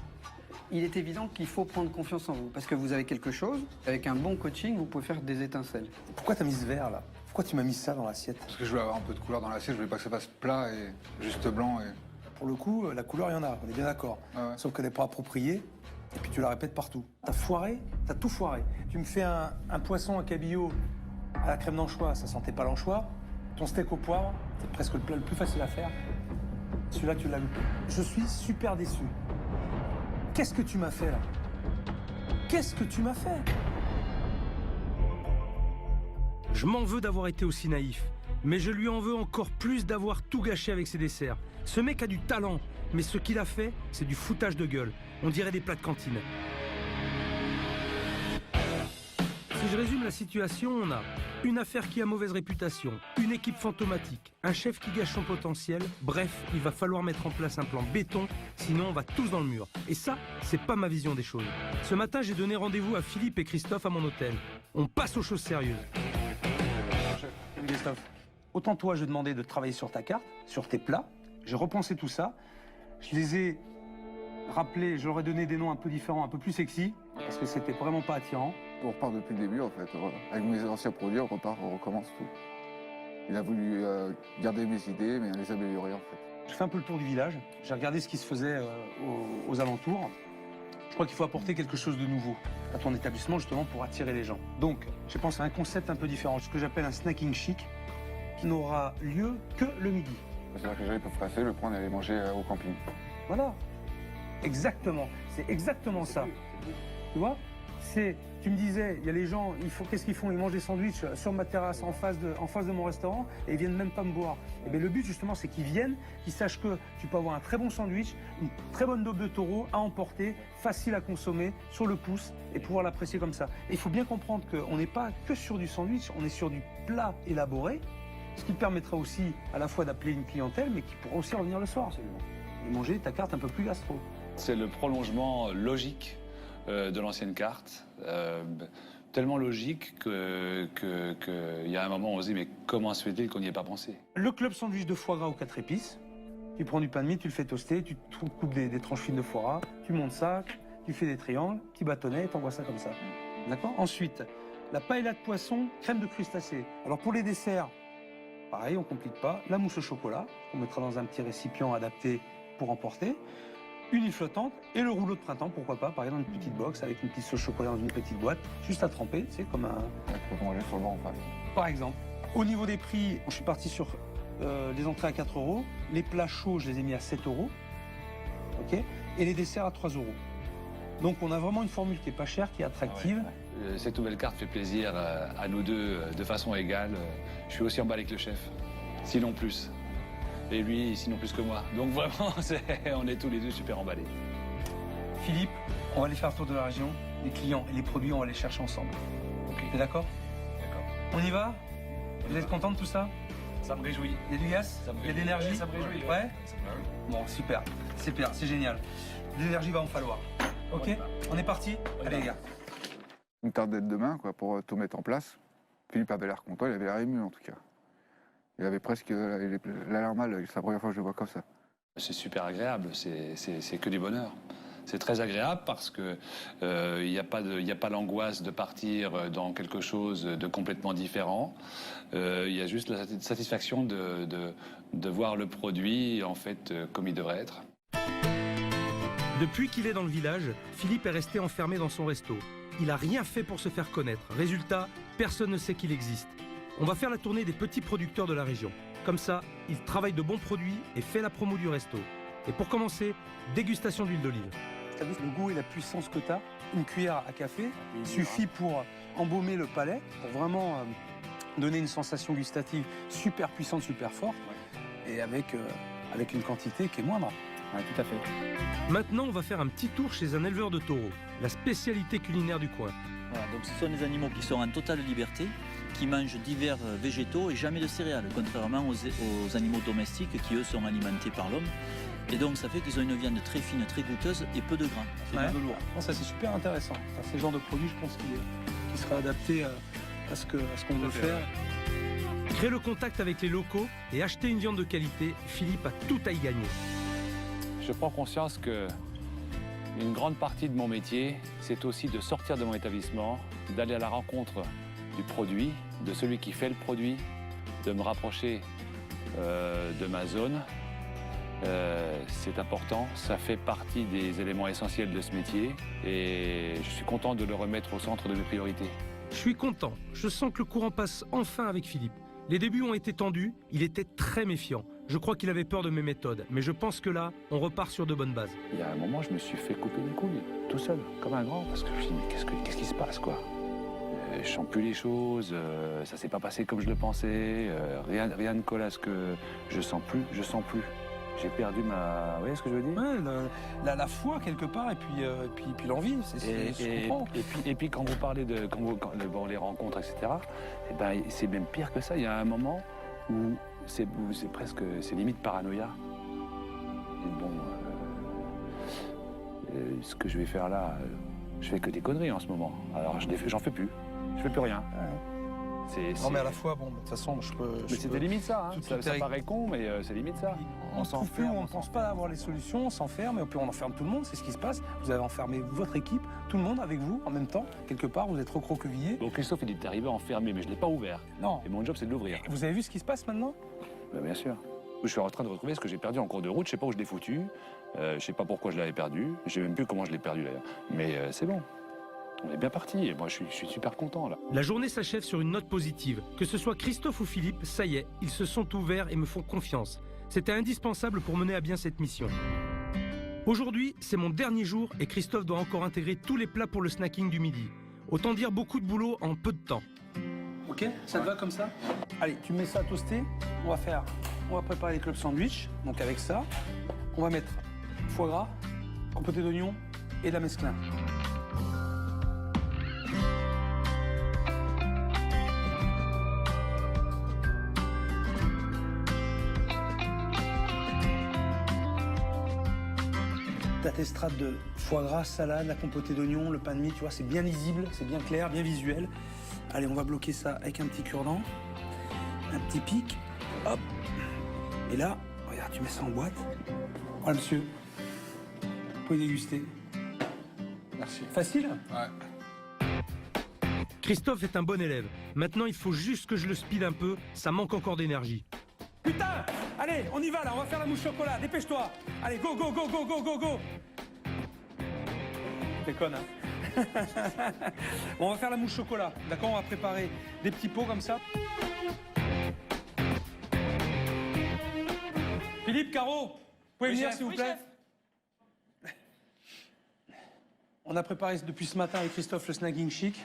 S12: il est évident qu'il faut prendre confiance en vous. Parce que vous avez quelque chose, avec un bon coaching, vous pouvez faire des étincelles.
S11: Pourquoi t'as mis ce verre là? Pourquoi tu m'as mis ça dans l'assiette?
S9: Parce que je voulais avoir un peu de couleur dans l'assiette, je voulais pas que ça fasse plat et juste blanc.
S11: Pour le coup, la couleur, il y en a, on est bien d'accord.
S9: Ah ouais.
S11: Sauf qu'elle n'est pas appropriée, et puis tu la répètes partout. T'as foiré, t'as tout foiré. Tu me fais un poisson à cabillaud à la crème d'anchois, ça sentait pas l'anchois. Ton steak au poivre, c'est presque le plat le plus facile à faire. Celui-là, tu l'as loupé. Je suis super déçu. Qu'est-ce que tu m'as fait là? Qu'est-ce que tu m'as fait?
S1: Je m'en veux d'avoir été aussi naïf, mais je lui en veux encore plus d'avoir tout gâché avec ses desserts. Ce mec a du talent, mais ce qu'il a fait, c'est du foutage de gueule. On dirait des plats de cantine. Si je résume la situation, on a une affaire qui a mauvaise réputation, une équipe fantomatique, un chef qui gâche son potentiel. Bref, il va falloir mettre en place un plan béton, sinon on va tous dans le mur. Et ça, c'est pas ma vision des choses. Ce matin, j'ai donné rendez-vous à Philippe et Christophe à mon hôtel. On passe aux choses sérieuses.
S11: Christophe, autant toi, je demandais de travailler sur ta carte, sur tes plats. J'ai repensé tout ça. Je les ai rappelés, je leur ai donné des noms un peu différents, un peu plus sexy, parce que c'était vraiment pas attirant.
S9: On repart depuis le début en fait. Avec mes anciens produits, on recommence tout. Il a voulu garder mes idées, mais les améliorer en fait.
S11: J'ai fait un peu le tour du village, j'ai regardé ce qui se faisait aux alentours. Je crois qu'il faut apporter quelque chose de nouveau à ton établissement justement pour attirer les gens. Donc, j'ai pensé à un concept un peu différent, ce que j'appelle un snacking chic, qui n'aura lieu que le midi.
S9: C'est-à-dire que les gens peuvent passer, le prendre et aller manger au camping.
S11: Voilà, exactement, c'est exactement ça. Tu vois? Tu me disais, il y a les gens, qu'est-ce qu'ils font? Ils mangent des sandwichs sur ma terrasse en face de mon restaurant et ils viennent même pas me boire. Et bien le but justement, c'est qu'ils viennent, qu'ils sachent que tu peux avoir un très bon sandwich, une très bonne daube de taureau à emporter, facile à consommer, sur le pouce et pouvoir l'apprécier comme ça. Et il faut bien comprendre qu'on n'est pas que sur du sandwich, on est sur du plat élaboré, ce qui permettra aussi à la fois d'appeler une clientèle, mais qui pourra aussi revenir le soir et manger ta carte un peu plus gastro.
S2: C'est le prolongement logique de l'ancienne carte, tellement logique qu'il y a un moment où on se dit mais comment se fait-il qu'on n'y ait pas pensé?
S11: Le club sandwich de foie gras aux 4 épices, tu prends du pain de mie, tu le fais toaster, tu coupes des tranches fines de foie gras, tu montes ça, tu fais des triangles, petit bâtonnet et t'envoies ça comme ça. D'accord? Ensuite, la paella de poisson, crème de crustacés. Alors pour les desserts, pareil, on ne complique pas. La mousse au chocolat, on mettra dans un petit récipient adapté pour emporter. Une île flottante et le rouleau de printemps, pourquoi pas, par exemple une petite box avec une petite sauce chocolat dans une petite boîte, juste à tremper, c'est comme un...
S9: Tu peux manger sur le banc en face.
S11: Par exemple. Au niveau des prix, je suis parti sur les entrées à 4 €, les plats chauds, je les ai mis à 7 €, ok, et les desserts à 3 €. Donc on a vraiment une formule qui est pas chère, qui est attractive.
S2: Ah ouais. Cette nouvelle carte fait plaisir à nous deux de façon égale. Je suis aussi emballé que le chef, sinon plus. Et lui, sinon plus que moi. Donc vraiment, on est tous les deux super emballés.
S11: Philippe, on va aller faire le tour de la région. Les clients et les produits, on va les chercher ensemble. Ok. T'es d'accord?
S2: D'accord.
S11: On y va? Vous êtes content de tout ça?
S10: Ça me réjouit.
S11: Il y a du gaz?
S10: Ça me
S11: Il y a de
S10: réjouit.
S11: l'énergie?
S10: Ça me réjouit.
S11: Ouais. Bon, super, c'est génial. De l'énergie va en falloir. Ok, on est parti? Allez les gars.
S9: Une tarde d'être demain, quoi, pour tout mettre en place. Philippe avait l'air content, il avait l'air ému en tout cas. Il avait presque il a l'air mal, c'est la première fois que je le vois comme ça.
S2: C'est super agréable, c'est que du bonheur. C'est très agréable parce que il n'y a pas l'angoisse de partir dans quelque chose de complètement différent. Il y a juste la satisfaction de voir le produit en fait comme il devrait être.
S1: Depuis qu'il est dans le village, Philippe est resté enfermé dans son resto. Il n'a rien fait pour se faire connaître. Résultat, personne ne sait qu'il existe. On va faire la tournée des petits producteurs de la région. Comme ça, il travaille de bons produits et fait la promo du resto. Et pour commencer, dégustation d'huile d'olive.
S11: T'as vu le goût et la puissance que t'as? Une cuillère à café suffit pour embaumer le palais, pour vraiment donner une sensation gustative super puissante, super forte, et avec une quantité qui est moindre.
S10: Ouais, tout à fait.
S1: Maintenant, on va faire un petit tour chez un éleveur de taureaux, la spécialité culinaire du coin.
S13: Voilà, donc ce sont des animaux qui sont en totale liberté, qui mangent divers végétaux et jamais de céréales, contrairement aux animaux domestiques qui, eux, sont alimentés par l'homme. Et donc, ça fait qu'ils ont une viande très fine, très goûteuse et peu de gras. C'est
S11: Ouais.
S13: du velours.
S11: Non, ça, c'est super intéressant. Enfin, c'est le genre de produit, je pense, qui sera adapté à ce qu'on veut faire.
S1: Créer le contact avec les locaux et acheter une viande de qualité, Philippe a tout à y gagner.
S2: Je prends conscience que une grande partie de mon métier, c'est aussi de sortir de mon établissement, d'aller à la rencontre du produit, de celui qui fait le produit, de me rapprocher de ma zone. C'est important, ça fait partie des éléments essentiels de ce métier et je suis content de le remettre au centre de mes priorités.
S1: Je suis content, je sens que le courant passe enfin avec Philippe. Les débuts ont été tendus, il était très méfiant. Je crois qu'il avait peur de mes méthodes, mais je pense que là, on repart sur de bonnes bases.
S2: Il y a un moment, je me suis fait couper les couilles, tout seul, comme un grand, parce que je me suis dit, mais qu'est-ce qui se passe, quoi? Je sens plus les choses, ça s'est pas passé comme je le pensais, rien ne colle à ce que je sens plus. J'ai perdu ma... Vous voyez ce que je veux dire?
S11: Ouais, la foi, quelque part, et puis l'envie, je comprends.
S2: Et puis quand vous parlez de bon, les rencontres, etc., eh ben, c'est même pire que ça. Il y a un moment où c'est limite paranoïa. Et bon, ce que je vais faire là, je fais que des conneries en ce moment. Alors j'en fais plus, je fais plus rien.
S11: Non, mais à la fois, bon, de toute façon, je peux...
S2: Mais c'était limite ça, hein. Ça paraît con, mais c'est limite ça.
S11: On s'enferme, on ne pense pas avoir les solutions, on s'enferme, et puis on enferme tout le monde, c'est ce qui se passe. Vous avez enfermé votre équipe, tout le monde avec vous, en même temps, quelque part, vous êtes recroquevillés.
S2: Donc Christophe, il est arrivé enfermé, mais je ne l'ai pas ouvert.
S11: Non.
S2: Et mon job, c'est de l'ouvrir.
S11: Vous avez vu ce qui se passe maintenant?
S2: Bien sûr. Je suis en train de retrouver ce que j'ai perdu en cours de route, je ne sais pas où je l'ai foutu, je ne sais pas pourquoi je l'avais perdu, je ne sais même plus comment je l'ai perdu d'ailleurs. Mais c'est bon. On est bien parti et moi je suis super content là.
S1: La journée s'achève sur une note positive. Que ce soit Christophe ou Philippe, ça y est, ils se sont ouverts et me font confiance. C'était indispensable pour mener à bien cette mission. Aujourd'hui, c'est mon dernier jour et Christophe doit encore intégrer tous les plats pour le snacking du midi. Autant dire beaucoup de boulot en peu de temps.
S11: Ok, ça te va comme ça? Allez, tu mets ça à toaster. On va préparer les clubs sandwich. Donc avec ça, on va mettre foie gras, compoté d'oignons et de la mesclun. T'as tes strates de foie gras, salade, la compotée d'oignons, le pain de mie, tu vois, c'est bien lisible, c'est bien clair, bien visuel. Allez, on va bloquer ça avec un petit cure-dent, un petit pic, hop. Et là, regarde, tu mets ça en boîte. Voilà, monsieur. Vous pouvez déguster.
S9: Merci.
S11: Facile?
S9: Ouais.
S1: Christophe est un bon élève. Maintenant, il faut juste que je le speed un peu, ça manque encore d'énergie.
S11: Putain! Allez, on y va là, on va faire la mousse chocolat, dépêche-toi! Allez, go, go, go, go, go, go, go! T'es conne, hein? Bon, on va faire la mousse chocolat, d'accord? On va préparer des petits pots comme ça. Philippe, Caro, vous pouvez venir s'il vous plaît? On a préparé depuis ce matin avec Christophe le snacking chic.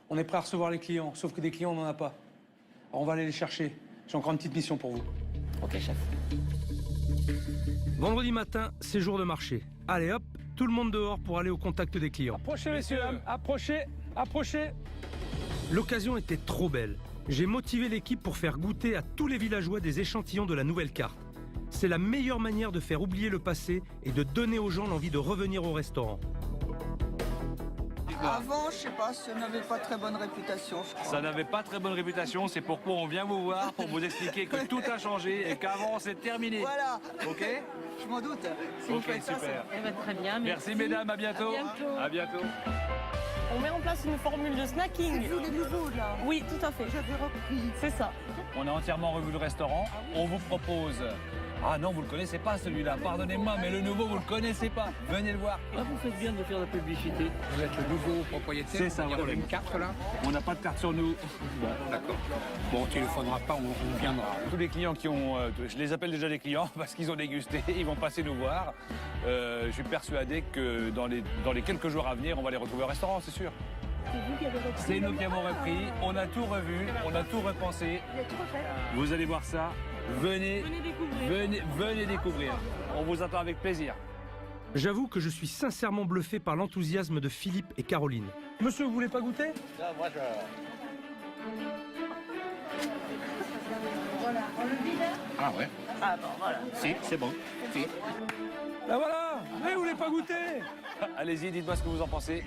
S11: On est prêt à recevoir les clients, sauf que des clients, on n'en a pas. Alors on va aller les chercher. J'ai encore une petite mission pour vous.
S13: Ok, chef.
S1: Vendredi matin, c'est jour de marché. Allez hop, tout le monde dehors pour aller au contact des clients.
S11: Approchez, messieurs, approchez, approchez.
S1: L'occasion était trop belle. J'ai motivé l'équipe pour faire goûter à tous les villageois des échantillons de la nouvelle carte. C'est la meilleure manière de faire oublier le passé et de donner aux gens l'envie de revenir au restaurant.
S5: Avant, je sais pas, ça n'avait pas très bonne réputation, je crois.
S10: Ça n'avait pas très bonne réputation, c'est pourquoi on vient vous voir, pour vous expliquer que tout a changé et qu'avant c'est terminé.
S5: Voilà.
S10: Ok?
S5: Je m'en doute. Si vous
S10: Ok,
S5: faites ça,
S10: super.
S8: Très bien,
S10: Merci mesdames, à bientôt. À bientôt.
S8: On met en place une formule de snacking.
S5: c'est vous les nouveaux, là.
S8: Oui, tout à fait.
S5: J'avais repris.
S8: C'est ça.
S10: On a entièrement revu le restaurant. On vous propose... Ah non, vous le connaissez pas celui-là, pardonnez-moi, mais le nouveau, vous le connaissez pas. Venez le voir.
S13: Là, vous faites bien de faire la publicité.
S3: Vous êtes le nouveau propriétaire.
S10: C'est ça,
S3: Il y a
S10: voilà.
S3: une carte là.
S10: On n'a pas de carte sur nous.
S3: D'accord. Bon, tu ne téléphonera pas, on viendra.
S10: Tous les clients qui ont... je les appelle déjà des clients parce qu'ils ont dégusté, ils vont passer nous voir. Je suis persuadé que dans les quelques jours à venir, on va les retrouver au restaurant, c'est sûr. C'est nous qui avons repris, on a tout revu, on a tout repensé. Vous allez voir ça, venez découvrir. On vous attend avec plaisir.
S1: J'avoue que je suis sincèrement bluffé par l'enthousiasme de Philippe et Caroline.
S11: Monsieur, vous voulez pas goûter?
S4: Moi, je...
S3: Ah ouais.
S8: Ah bon, voilà.
S3: Si, c'est bon. Si.
S11: Là voilà. Mais vous voulez pas goûter?
S10: Allez-y, dites-moi ce que vous en pensez.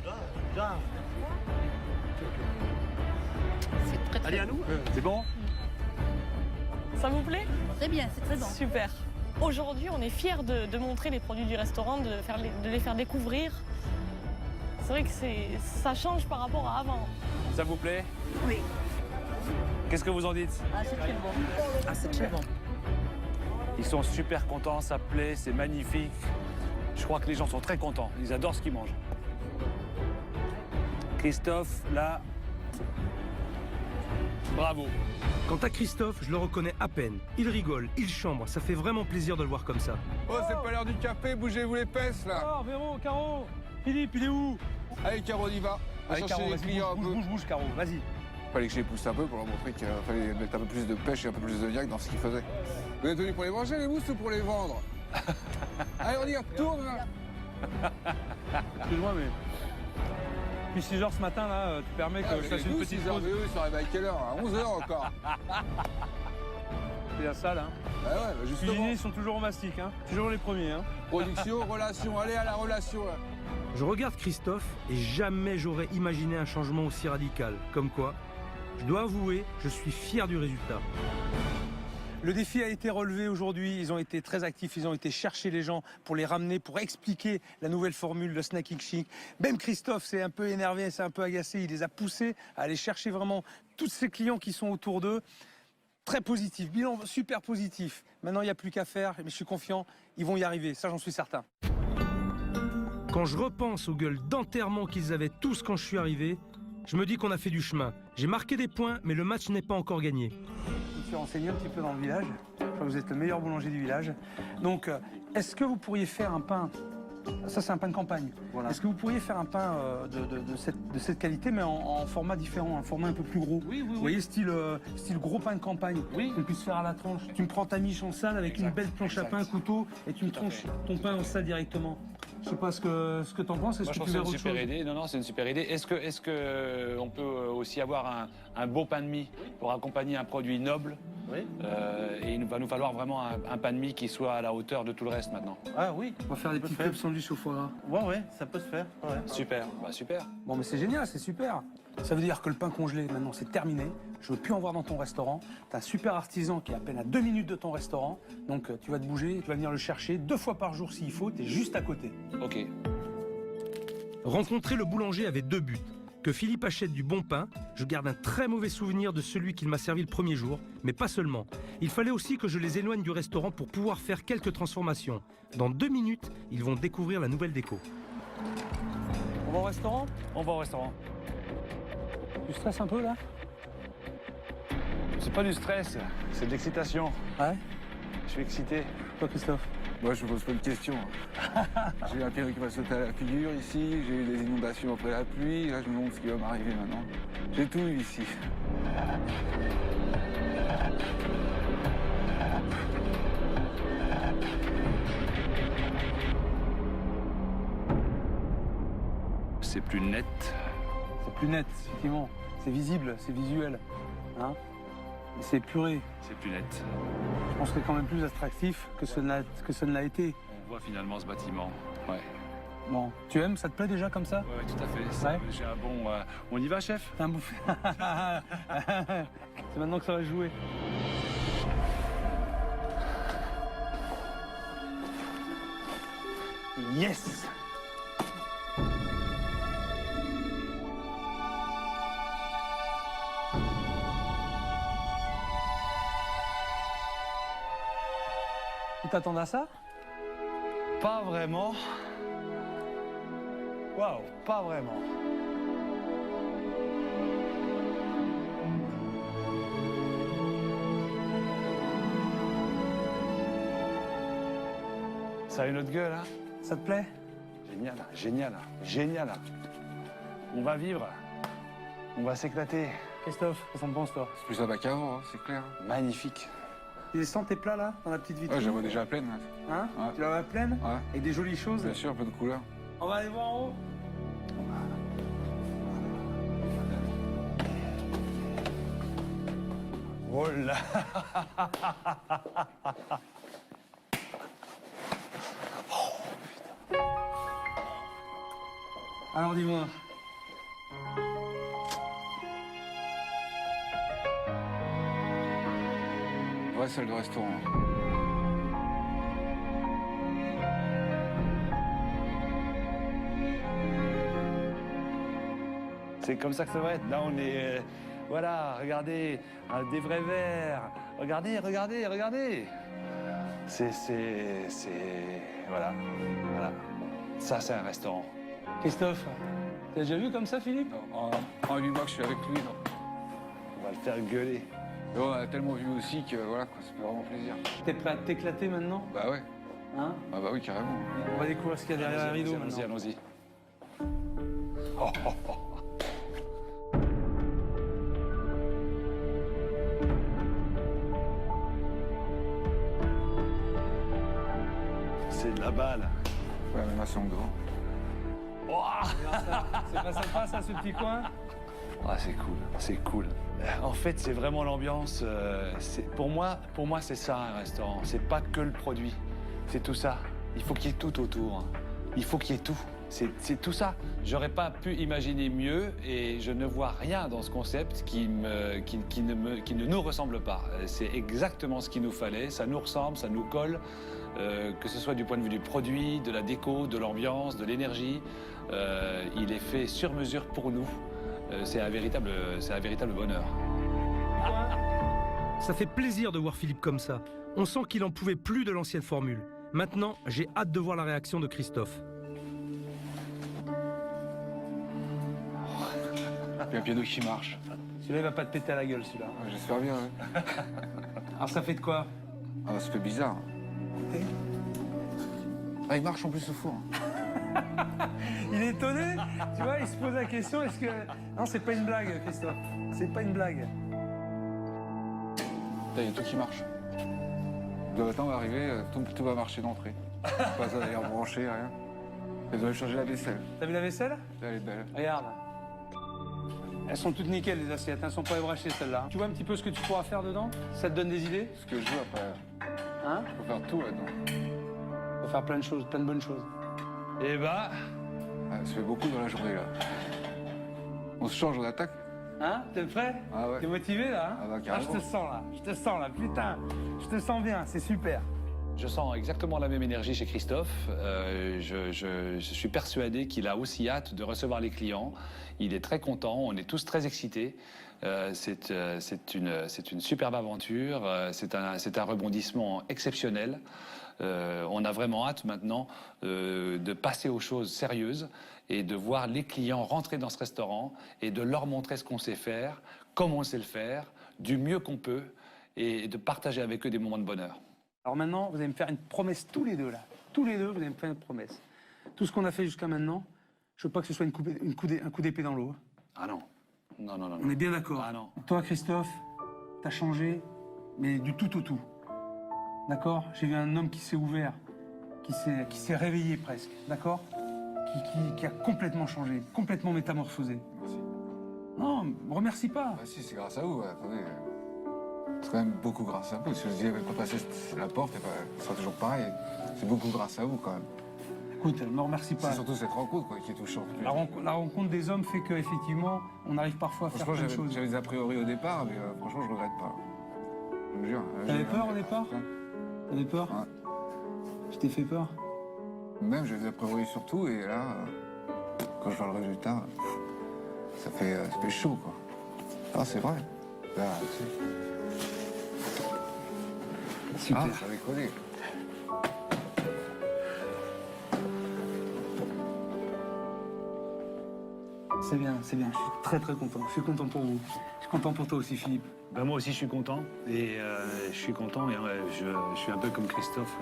S8: C'est très
S10: Allez, à nous. C'est bon?
S8: Ça vous plaît?
S6: Très bien, c'est très bon.
S8: Super. Aujourd'hui, on est fiers de montrer les produits du restaurant, de les faire découvrir. C'est vrai que ça change par rapport à avant.
S10: Ça vous plaît?
S6: Oui.
S10: Qu'est-ce que vous en dites?
S8: Ah, c'est très bon.
S6: Ah, c'est très bon.
S10: Ils sont super contents, ça plaît, c'est magnifique. Je crois que les gens sont très contents, ils adorent ce qu'ils mangent. Christophe, là, bravo.
S1: Quant à Christophe, je le reconnais à peine. Il rigole, il chambre, ça fait vraiment plaisir de le voir comme ça.
S9: Oh, c'est pas l'heure du café, bougez-vous les fesses là.
S11: Oh, Véro, Caro, Philippe, il est où?
S9: Allez, Caro, on y va. Va
S11: Allez,
S9: chercher
S11: Caro,
S9: les
S11: vas-y,
S9: clients un peu.
S11: bouge, Caro, vas-y.
S9: Fallait que je les pousse un peu pour leur montrer qu'il fallait mettre un peu plus de pêche et un peu plus de niaque dans ce qu'ils faisaient. Vous êtes venus pour les manger, les mousses, ou pour les vendre? Allez, on y retourne là.
S11: Excuse-moi, mais... Depuis 6 h ce matin, là, tu permets que je fasse une petite pause.
S9: Mais eux, ils sont arrivés à quelle heure? À 11 h encore.
S11: C'est la salle, hein.
S9: Bah ouais, bah
S11: Les
S9: justement.
S11: cuisiniers, ils sont toujours au mastic, hein. Toujours les premiers, hein.
S9: Production, relation, allez à la relation là.
S1: Je regarde Christophe et jamais j'aurais imaginé un changement aussi radical. Comme quoi, je dois avouer, je suis fier du résultat.
S11: Le défi a été relevé aujourd'hui, ils ont été très actifs, ils ont été chercher les gens pour les ramener, pour expliquer la nouvelle formule de Snacking Chic. Même Christophe s'est un peu énervé, s'est un peu agacé, il les a poussés à aller chercher vraiment tous ces clients qui sont autour d'eux. Très positif, bilan super positif. Maintenant, il n'y a plus qu'à faire, mais je suis confiant, ils vont y arriver, ça j'en suis certain.
S1: Quand je repense aux gueules d'enterrement qu'ils avaient tous quand je suis arrivé, je me dis qu'on a fait du chemin. J'ai marqué des points, mais le match n'est pas encore gagné.
S11: Je me suis renseigné un petit peu dans le village. Je crois que vous êtes le meilleur boulanger du village. Donc, est-ce que vous pourriez faire un pain? Ça, c'est un pain de campagne. Voilà. Est-ce que vous pourriez faire un pain de cette qualité, mais en format différent, un format un peu plus gros?
S10: Oui.
S11: Vous voyez, style gros pain de campagne.
S10: Oui.
S11: Qu'on puisse faire à la tranche. Tu me prends ta miche en salle avec une belle planche à pain, un couteau, et tu me tranches ton pain en salle directement. Je sais pas ce que t'en penses. Est-ce
S10: Moi, je
S11: que
S10: trouve
S11: tu
S10: que c'est
S11: verras
S10: une
S11: autre
S10: super
S11: chose?
S10: idée. Non, c'est une super idée. Est-ce que on peut aussi avoir un beau pain de mie pour accompagner un produit noble?
S13: Oui.
S10: Et il va nous falloir vraiment un pain de mie qui soit à la hauteur de tout le reste maintenant.
S13: Ah oui.
S11: On va faire des petits clubs sandwich au foie gras.
S13: Ouais, ça peut se faire. Ouais.
S10: Super, bah super.
S11: Bon, mais c'est génial, c'est super. Ça veut dire que le pain congelé, maintenant, c'est terminé. Je veux plus en voir dans ton restaurant. T'as un super artisan qui est à peine à 2 minutes de ton restaurant. Donc, tu vas te bouger, tu vas venir le chercher 2 fois par jour s'il faut. T'es juste à côté.
S10: Ok.
S1: Rencontrer le boulanger avait 2 buts. Que Philippe achète du bon pain, je garde un très mauvais souvenir de celui qu'il m'a servi le premier jour, mais pas seulement. Il fallait aussi que je les éloigne du restaurant pour pouvoir faire quelques transformations. Dans 2 minutes, ils vont découvrir la nouvelle déco.
S11: On va au restaurant?
S10: On va au restaurant.
S11: Tu stresses un peu là?
S10: C'est pas du stress, c'est de l'excitation.
S11: Ouais.
S10: Je suis excité.
S11: Toi, Christophe?
S9: Moi, je me pose pas de questions. J'ai eu un pierre qui m'a sauté à la figure ici, j'ai eu des inondations après la pluie, là je me demande ce qui va m'arriver maintenant. J'ai tout eu ici.
S10: C'est plus net.
S11: C'est plus net, effectivement. C'est visible, c'est visuel. Hein? C'est épuré.
S10: C'est plus net.
S11: Je pense que c'est quand même plus attractif que ce ne l'a été.
S10: On voit finalement ce bâtiment. Ouais.
S11: Bon, tu aimes? Ça te plaît déjà comme ça?
S10: Ouais, tout à fait.
S11: Ouais.
S10: J'ai un bon... On y va, chef?
S11: C'est un bouffé. C'est maintenant que ça va jouer. Yes! Tu t'attendais à ça?
S10: Pas vraiment. Waouh, pas vraiment. Ça a une autre gueule, hein?
S11: Ça te plaît?
S10: Génial, génial, génial. On va vivre. On va s'éclater.
S11: Christophe, qu'est-ce que t'en penses, toi?
S9: C'est plus là-bas qu'avant, hein, c'est clair.
S10: Magnifique.
S11: Tu sens tes plats là, dans la petite vitrine?
S9: Ouais, je la vois déjà pleine.
S11: Hein?
S9: Ouais.
S11: Tu la vois pleine?
S9: Ouais.
S11: Avec des jolies choses?
S9: Bien sûr, plein de couleurs.
S11: On va aller voir en haut.
S10: Oh là.
S11: Alors dis-moi.
S9: Vraie salle de restaurant.
S10: C'est comme ça que ça va être. Là, on est... voilà, regardez, des vrais verres. Regardez, regardez, regardez. Voilà, voilà. Ça, c'est un restaurant.
S11: Christophe, t'as déjà vu comme ça, Philippe?
S9: Non, en 8 mois que je suis avec lui, non.
S10: On va le faire gueuler.
S9: Et on a tellement vu aussi que voilà, quoi, ça fait vraiment plaisir.
S11: T'es prêt à t'éclater maintenant?
S9: Bah ouais.
S11: Hein?
S9: Ah bah oui, carrément.
S11: On va découvrir ce qu'il y a derrière les rideaux maintenant.
S10: Allons-y, allons-y. Oh, oh, oh. C'est de la balle.
S9: Ouais, mais là, c'est en grand.
S11: C'est pas sympa ça, ce petit coin?
S10: Ah, c'est cool, c'est cool. En fait, c'est vraiment l'ambiance. Pour moi, c'est ça un restaurant. C'est pas que le produit, c'est tout ça. Il faut qu'il y ait tout autour. Il faut qu'il y ait tout. C'est tout ça. J'aurais pas pu imaginer mieux et je ne vois rien dans ce concept qui ne nous ressemble pas. C'est exactement ce qu'il nous fallait. Ça nous ressemble, ça nous colle. Que ce soit du point de vue du produit, de la déco, de l'ambiance, de l'énergie. Il est fait sur mesure pour nous. C'est un véritable bonheur.
S1: Ça fait plaisir de voir Philippe comme ça. On sent qu'il en pouvait plus de l'ancienne formule. Maintenant, j'ai hâte de voir la réaction de Christophe.
S9: Il y a un piano qui marche.
S11: Celui-là, il va pas te péter à la gueule, celui-là.
S9: Ouais, j'espère bien. Ouais.
S11: Alors, ça fait de quoi?
S9: Ah, ça fait bizarre. Ah, il marche en plus ce four.
S11: Il est étonné, tu vois, il se pose la question, est-ce que... Non, c'est pas une blague, Christophe. C'est pas une blague.
S9: Là, il y a tout qui marche. Le matin, on va arriver, tout va marcher d'entrée. Pas ça d'ailleurs branché, rien. Ils doivent changer la vaisselle.
S11: T'as vu la vaisselle?
S9: Là, elle est belle.
S11: Regarde. Elles sont toutes nickel, les assiettes. Elles sont pas ébrachées, celles-là. Tu vois un petit peu ce que tu pourras faire dedans? Ça te donne des idées?
S9: Ce que je veux après.
S11: Hein?
S9: Je peux faire tout là-dedans.
S11: On va faire plein de choses, plein de bonnes choses.
S10: Eh ben...
S9: Ah, ça fait beaucoup dans la journée, là. On se change, on attaque.
S11: Hein? T'es prêt?
S9: Ah ouais.
S11: T'es motivé, là? Hein?
S9: Ah bah,
S11: je
S9: carrément.
S11: te sens, là. Je te sens, là. Putain, je te sens bien. C'est super.
S2: Je sens exactement la même énergie chez Christophe. Je suis persuadé qu'il a aussi hâte de recevoir les clients. Il est très content, on est tous très excités. C'est une superbe aventure, c'est un rebondissement exceptionnel. On a vraiment hâte maintenant de passer aux choses sérieuses et de voir les clients rentrer dans ce restaurant et de leur montrer ce qu'on sait faire, comment on sait le faire, du mieux qu'on peut, et de partager avec eux des moments de bonheur.
S11: Alors maintenant, vous allez me faire une promesse tous les deux, là. Tous les deux, vous allez me faire une promesse. Tout ce qu'on a fait jusqu'à maintenant, je veux pas que ce soit un coup d'épée dans l'eau.
S2: Ah non. Non, non, non.
S11: On est bien d'accord.
S2: Ah non.
S11: Toi, Christophe, t'as changé, mais du tout au tout. D'accord? J'ai vu un homme qui s'est ouvert, qui s'est réveillé presque, d'accord? Qui a complètement changé, complètement métamorphosé.
S9: Merci.
S11: Non, me remercie pas.
S9: Ah si, c'est grâce à vous, ouais, attendez. C'est quand même beaucoup grâce à vous. Si vous n'avez pas passé la porte, ce sera toujours pareil. C'est beaucoup grâce à vous quand même.
S11: Écoute, ne remercie pas.
S9: C'est surtout cette rencontre quoi, qui est touchante.
S11: La rencontre des hommes fait qu'effectivement, on arrive parfois à faire plein de choses.
S9: J'avais des a priori au départ, mais franchement, je regrette pas. Je vous jure.
S11: T'avais peur au départ? T'avais peur?
S9: Ouais.
S11: Je t'ai fait peur?
S9: Même, j'avais des a priori sur tout, et là, quand je vois le résultat, ça fait chaud, quoi. Ah, c'est vrai. Là,
S11: super.
S9: Ah, ça avait collé.
S11: C'est bien, je suis très très content. Je suis content pour vous. Je suis content pour toi aussi, Philippe.
S10: Ben moi aussi, je suis content. Et je suis content, et je suis un peu comme Christophe.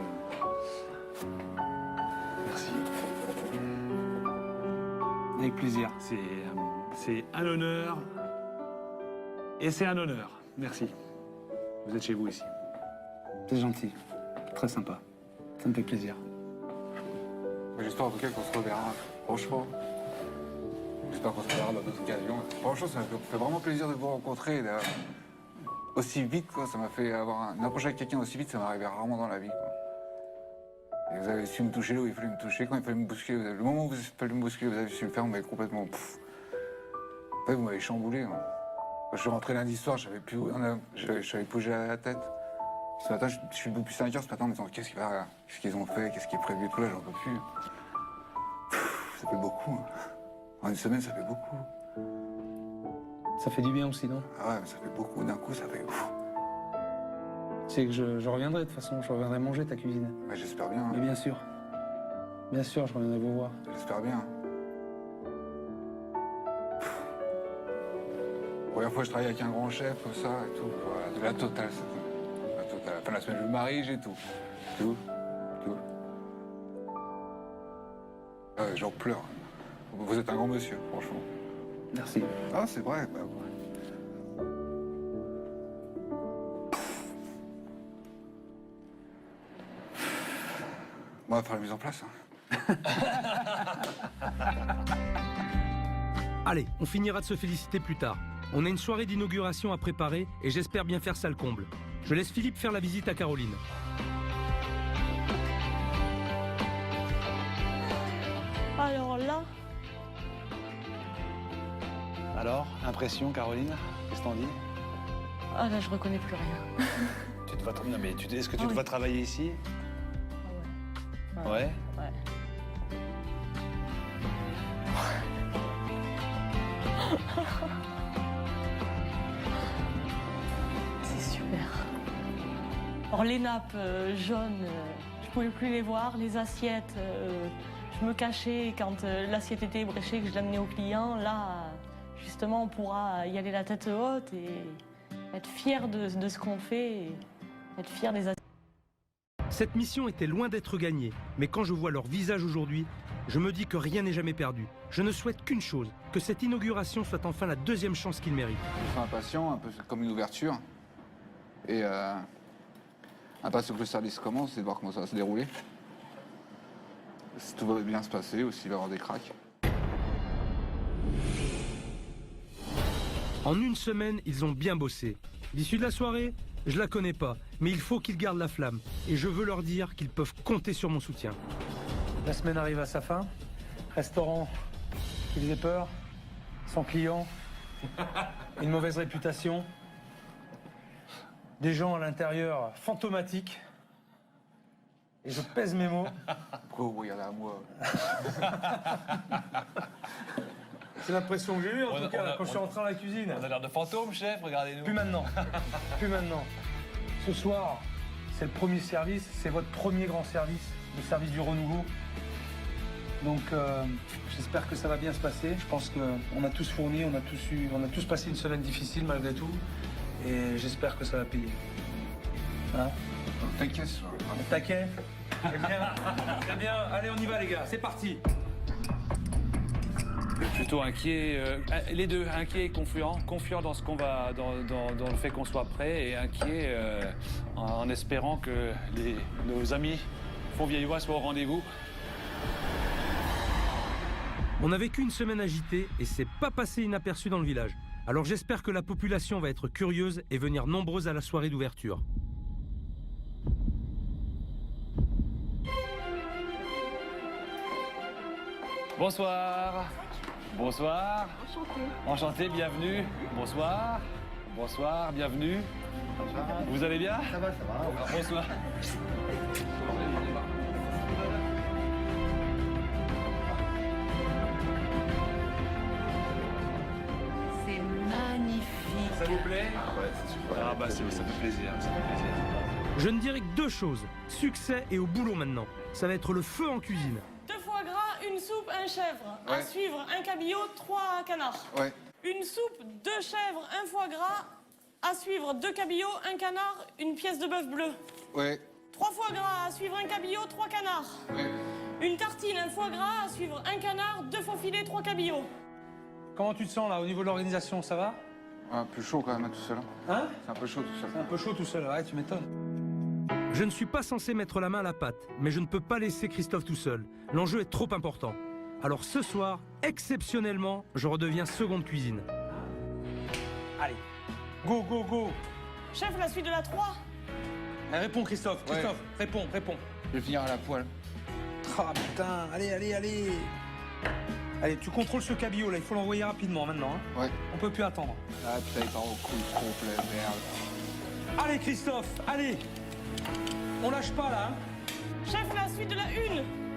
S10: Merci.
S11: Avec plaisir.
S10: C'est un honneur. Et c'est un honneur. Merci. Vous êtes chez vous ici.
S11: C'est gentil. Très sympa. Ça me fait plaisir.
S9: J'espère en tout cas qu'on se reverra. Franchement. J'espère qu'on se reverra dans d'autres occasions. Franchement, ça me fait vraiment plaisir de vous rencontrer. Là. Aussi vite, quoi. Ça m'a fait avoir une approche avec quelqu'un aussi vite, ça m'est arrivé rarement dans la vie, quoi. Et vous avez su me toucher là où il fallait me toucher, quand il fallait me bousculer. Le moment où il fallait me bousculer, vous avez su le faire, vous m'avez complètement... En fait, vous m'avez chamboulé. Hein. Quand je suis rentré lundi soir, je savais plus bouger la tête. Ce matin, je suis debout depuis 5 heures ce matin en me disant qu'est-ce qu'ils ont fait, qu'est-ce qui est prévu, tout là, j'en peux plus. Ça fait beaucoup. Hein. En une semaine, ça fait beaucoup.
S11: Ça fait du bien aussi, non?
S9: Ah ouais, mais ça fait beaucoup. D'un coup, ça fait...
S11: Tu sais que je reviendrai de toute façon, je reviendrai manger ta cuisine.
S9: Ouais, j'espère bien. Hein.
S11: Mais bien sûr. Bien sûr, je reviendrai vous voir.
S9: J'espère bien. Première fois, je travaille avec un grand chef, comme ça, et tout. Voilà, de la totale. La totale. À la fin de la semaine, je me marie, j'ai tout. Tout. Ah ouais, j'en pleure. Vous êtes un grand monsieur, franchement.
S11: Merci.
S9: Ah, c'est vrai. Bah, ouais. On va faire la mise en place. Hein.
S1: Allez, on finira de se féliciter plus tard. On a une soirée d'inauguration à préparer et j'espère bien faire ça le comble. Je laisse Philippe faire la visite à Caroline.
S8: Alors là,
S10: Alors, impression, Caroline? Qu'est-ce que t'en dis?
S8: ah là, je reconnais plus rien.
S10: Tu te vois... Non, mais est-ce que tu
S8: Ah
S10: te
S8: oui.
S10: vois travailler ici?
S8: Ouais.
S10: Ouais.
S8: Ouais. C'est super. Alors les nappes jaunes, je pouvais plus les voir. Les assiettes, je me cachais quand l'assiette était ébréchée, que je l'amenais au client. Là, justement, on pourra y aller la tête haute et être fier de ce qu'on fait, et être fier des assiettes.
S1: Cette mission était loin d'être gagnée, mais quand je vois leur visage aujourd'hui, je me dis que rien n'est jamais perdu. Je ne souhaite qu'une chose, que cette inauguration soit enfin la deuxième chance qu'ils méritent.
S9: Je suis impatient, un peu comme une ouverture. Et impatient que le service commence et de voir comment ça va se dérouler. Si tout va bien se passer ou s'il va y avoir des cracks.
S1: En une semaine, ils ont bien bossé. L'issue de la soirée, je la connais pas, mais il faut qu'ils gardent la flamme. Et je veux leur dire qu'ils peuvent compter sur mon soutien.
S11: La semaine arrive à sa fin. Restaurant qui faisait peur, sans clients, une mauvaise réputation, des gens à l'intérieur fantomatiques. Et je pèse mes mots.
S9: Pourquoi vous regardez à moi?
S11: C'est l'impression que j'ai eue, en tout cas, quand je suis rentré dans la cuisine.
S10: On a l'air de fantômes, chef, regardez-nous.
S11: Plus maintenant. Plus maintenant. Ce soir, c'est le premier service, c'est votre premier grand service, le service du renouveau. Donc, j'espère que ça va bien se passer. Je pense qu'on a tous fourni, on a tous passé une semaine difficile malgré tout. Et j'espère que ça va payer. Hein?
S9: T'inquiète, ça.
S11: Taquet? Eh bien, très bien. Allez, on y va, les gars. C'est parti.
S10: Plutôt inquiet, les deux, inquiet et confiant. Confiant dans ce qu'on va, dans le fait qu'on soit prêt, et inquiet en espérant que nos amis Fontvieillois soient au rendez-vous.
S1: On a vécu une semaine agitée et c'est pas passé inaperçu dans le village. Alors j'espère que la population va être curieuse et venir nombreuse à la soirée d'ouverture.
S10: Bonsoir. Bonsoir.
S6: Enchanté.
S10: Enchanté, bienvenue. Bonsoir. Bonsoir, bienvenue. Vous allez bien?
S14: Ça va, ça va.
S10: Bonsoir.
S15: C'est magnifique.
S10: Ça vous plaît?
S7: Ah ouais, c'est super.
S10: Ah bah ça fait plaisir, ça fait plaisir.
S1: Je ne dirai que 2 choses, succès et au boulot maintenant. Ça va être le feu en cuisine.
S8: 2 foie gras, une soupe, un chèvre. À
S9: Ouais.
S8: suivre, un cabillaud, 3 canards.
S9: Ouais.
S8: Une soupe, 2 chèvres, un foie gras. À suivre, 2 cabillauds, un canard, une pièce de bœuf bleu.
S9: Ouais.
S8: 3 foie gras, à suivre un cabillaud, 3 canards.
S9: Ouais.
S8: Une tartine, un foie gras, à suivre un canard, 2 faux filets, 3 cabillauds.
S11: Comment tu te sens là au niveau de l'organisation, ça va?
S9: Un peu chaud quand même hein, tout seul.
S11: Hein?
S9: C'est un peu chaud tout seul.
S11: C'est un peu chaud tout seul, ouais, tu m'étonnes.
S1: Je ne suis pas censé mettre la main à la pâte, mais je ne peux pas laisser Christophe tout seul. L'enjeu est trop important. Alors ce soir, exceptionnellement, je redeviens seconde cuisine.
S11: Allez, go, go, go.
S8: Chef, la suite de la 3.
S11: Réponds Christophe,
S9: Ouais.
S11: Christophe, réponds.
S9: Je vais finir à la poêle.
S11: Ah putain, allez. Allez, tu contrôles ce cabillaud là, il faut l'envoyer rapidement maintenant. Hein.
S9: Ouais.
S11: On peut plus attendre.
S9: Ah putain, il part au couille complet, merde.
S11: Allez Christophe, allez. On lâche pas là. Hein.
S8: Chef, la suite de la 1.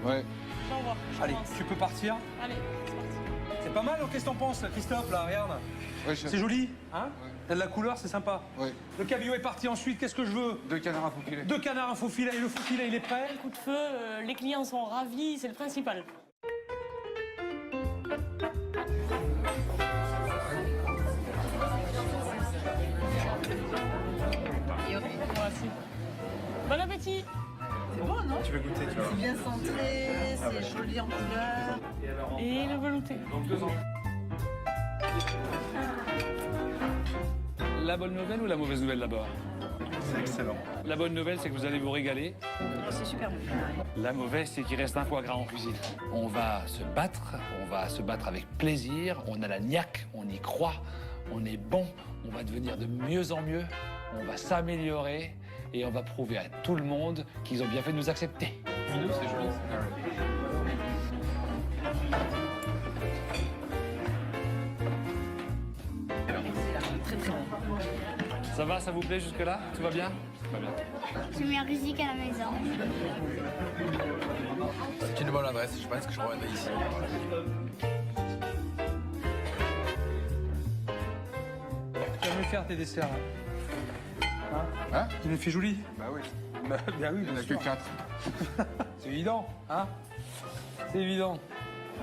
S9: Ouais.
S8: J'envoie. je
S11: Allez,
S8: commence.
S11: tu peux partir.
S8: Allez, c'est parti.
S11: C'est pas mal, hein, qu'est-ce que t'en penses Christophe là, regarde.
S9: Ouais, chef.
S11: C'est joli, hein?
S9: Ouais.
S11: T'as de la couleur, c'est sympa.
S9: Ouais.
S11: Le cabillaud est parti ensuite, qu'est-ce que je veux?
S9: 2 canards à faux filet.
S11: 2 canards, un faux filet, et le faux filet il est prêt?
S8: Coup de feu, les clients sont ravis, c'est le principal. Voici. Bon appétit.
S15: C'est bon, non?
S14: Tu veux goûter, tu vois.
S15: C'est bien centré, c'est joli en couleur.
S8: Et le velouté.
S10: La bonne nouvelle ou la mauvaise nouvelle d'abord?
S14: C'est excellent.
S10: La bonne nouvelle, c'est que vous allez vous régaler.
S15: C'est super bon.
S10: La mauvaise, c'est qu'il reste un foie gras en cuisine. On va se battre avec plaisir. On a la niaque, on y croit, on est bon, on va devenir de mieux en mieux, on va s'améliorer et on va prouver à tout le monde qu'ils ont bien fait de nous accepter.
S9: C'est joli.
S15: Très très bon.
S10: Ça va, ça vous plaît jusque-là? Tout va bien?
S16: J'ai mis un musique à la maison.
S14: C'est une bonne adresse, je pense que je reviendrai ici.
S11: Tu vas me faire tes desserts là.
S9: Hein?
S11: Tu me fais joli?
S9: Bah oui.
S11: Bah oui,
S9: Il n'y en
S11: bien
S9: a que
S11: sûr.
S9: 4.
S11: C'est évident, hein? C'est évident.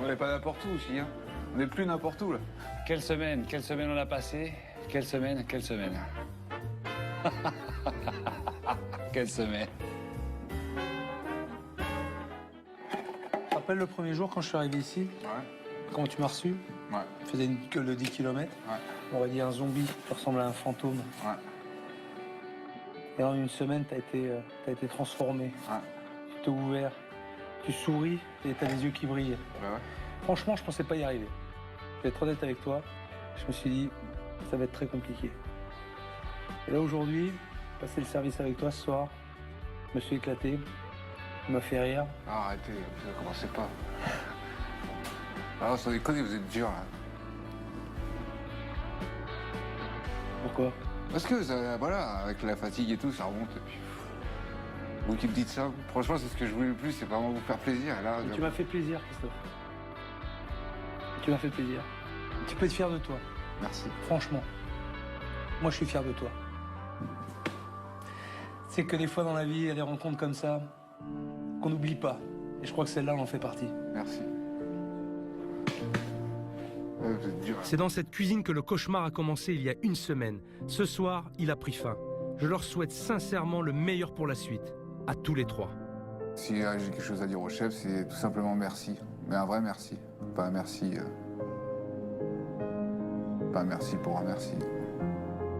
S9: On n'est pas n'importe où aussi, hein. On n'est plus n'importe où là.
S10: Quelle semaine on a passé? Quelle semaine? Quelle semaine? Quelle semaine?
S11: Tu te rappelles le premier jour quand je suis arrivé ici?
S9: Ouais.
S11: Comment tu m'as reçu?
S9: Ouais.
S11: Tu faisais une queue de 10 km.
S9: Ouais.
S11: On aurait dit un zombie qui ressemble à un fantôme.
S9: Ouais.
S11: Et en une semaine, t'as été transformé.
S9: Ouais.
S11: Tu t'es ouvert. Tu souris et t'as les yeux qui brillent.
S9: Bah ouais.
S11: Franchement, je pensais pas y arriver. Je vais être honnête avec toi. Je me suis dit, ça va être très compliqué. Et là, aujourd'hui, passer le service avec toi ce soir, je me suis éclaté. Tu m'as fait rire.
S9: Ah, arrêtez, vous ne commencez pas. Alors, sans déconner, vous êtes dur là.
S11: Pourquoi?
S9: Parce que, voilà, avec la fatigue et tout, ça remonte. Et puis, vous qui me dites ça, franchement, c'est ce que je voulais le plus, c'est vraiment vous faire plaisir. Et là,
S11: Et tu m'as fait plaisir, Christophe. Tu m'as fait plaisir. Tu peux être fier de toi.
S9: Merci.
S11: Franchement. Moi, je suis fier de toi. C'est que des fois dans la vie, il y a des rencontres comme ça qu'on n'oublie pas. Et je crois que celle-là, on en fait partie.
S9: Merci. Vous êtes dur.
S1: C'est dans cette cuisine que le cauchemar a commencé il y a une semaine. Ce soir, il a pris fin. Je leur souhaite sincèrement le meilleur pour la suite. À tous les 3.
S9: Si j'ai quelque chose à dire au chef, c'est tout simplement merci. Mais un vrai merci. Pas un merci. Pas un merci pour un merci.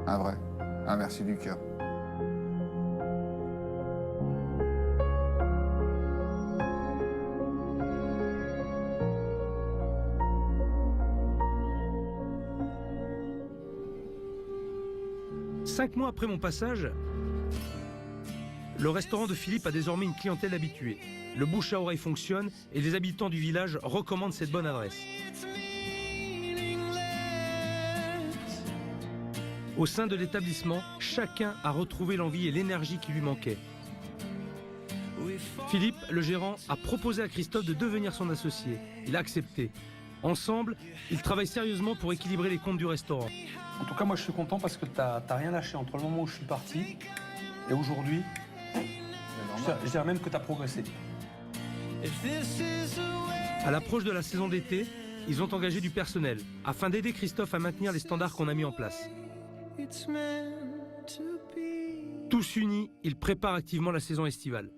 S9: Un vrai. Un merci du cœur.
S1: 5 mois après mon passage, le restaurant de Philippe a désormais une clientèle habituée. Le bouche à oreille fonctionne et les habitants du village recommandent cette bonne adresse. Au sein de l'établissement, chacun a retrouvé l'envie et l'énergie qui lui manquait. Philippe, le gérant, a proposé à Christophe de devenir son associé. Il a accepté. Ensemble, ils travaillent sérieusement pour équilibrer les comptes du restaurant.
S3: En tout cas, moi, je suis content parce que t'as rien lâché entre le moment où je suis parti et aujourd'hui. Je dirais même que t'as progressé.
S1: À l'approche de la saison d'été, ils ont engagé du personnel afin d'aider Christophe à maintenir les standards qu'on a mis en place. Tous unis, ils préparent activement la saison estivale.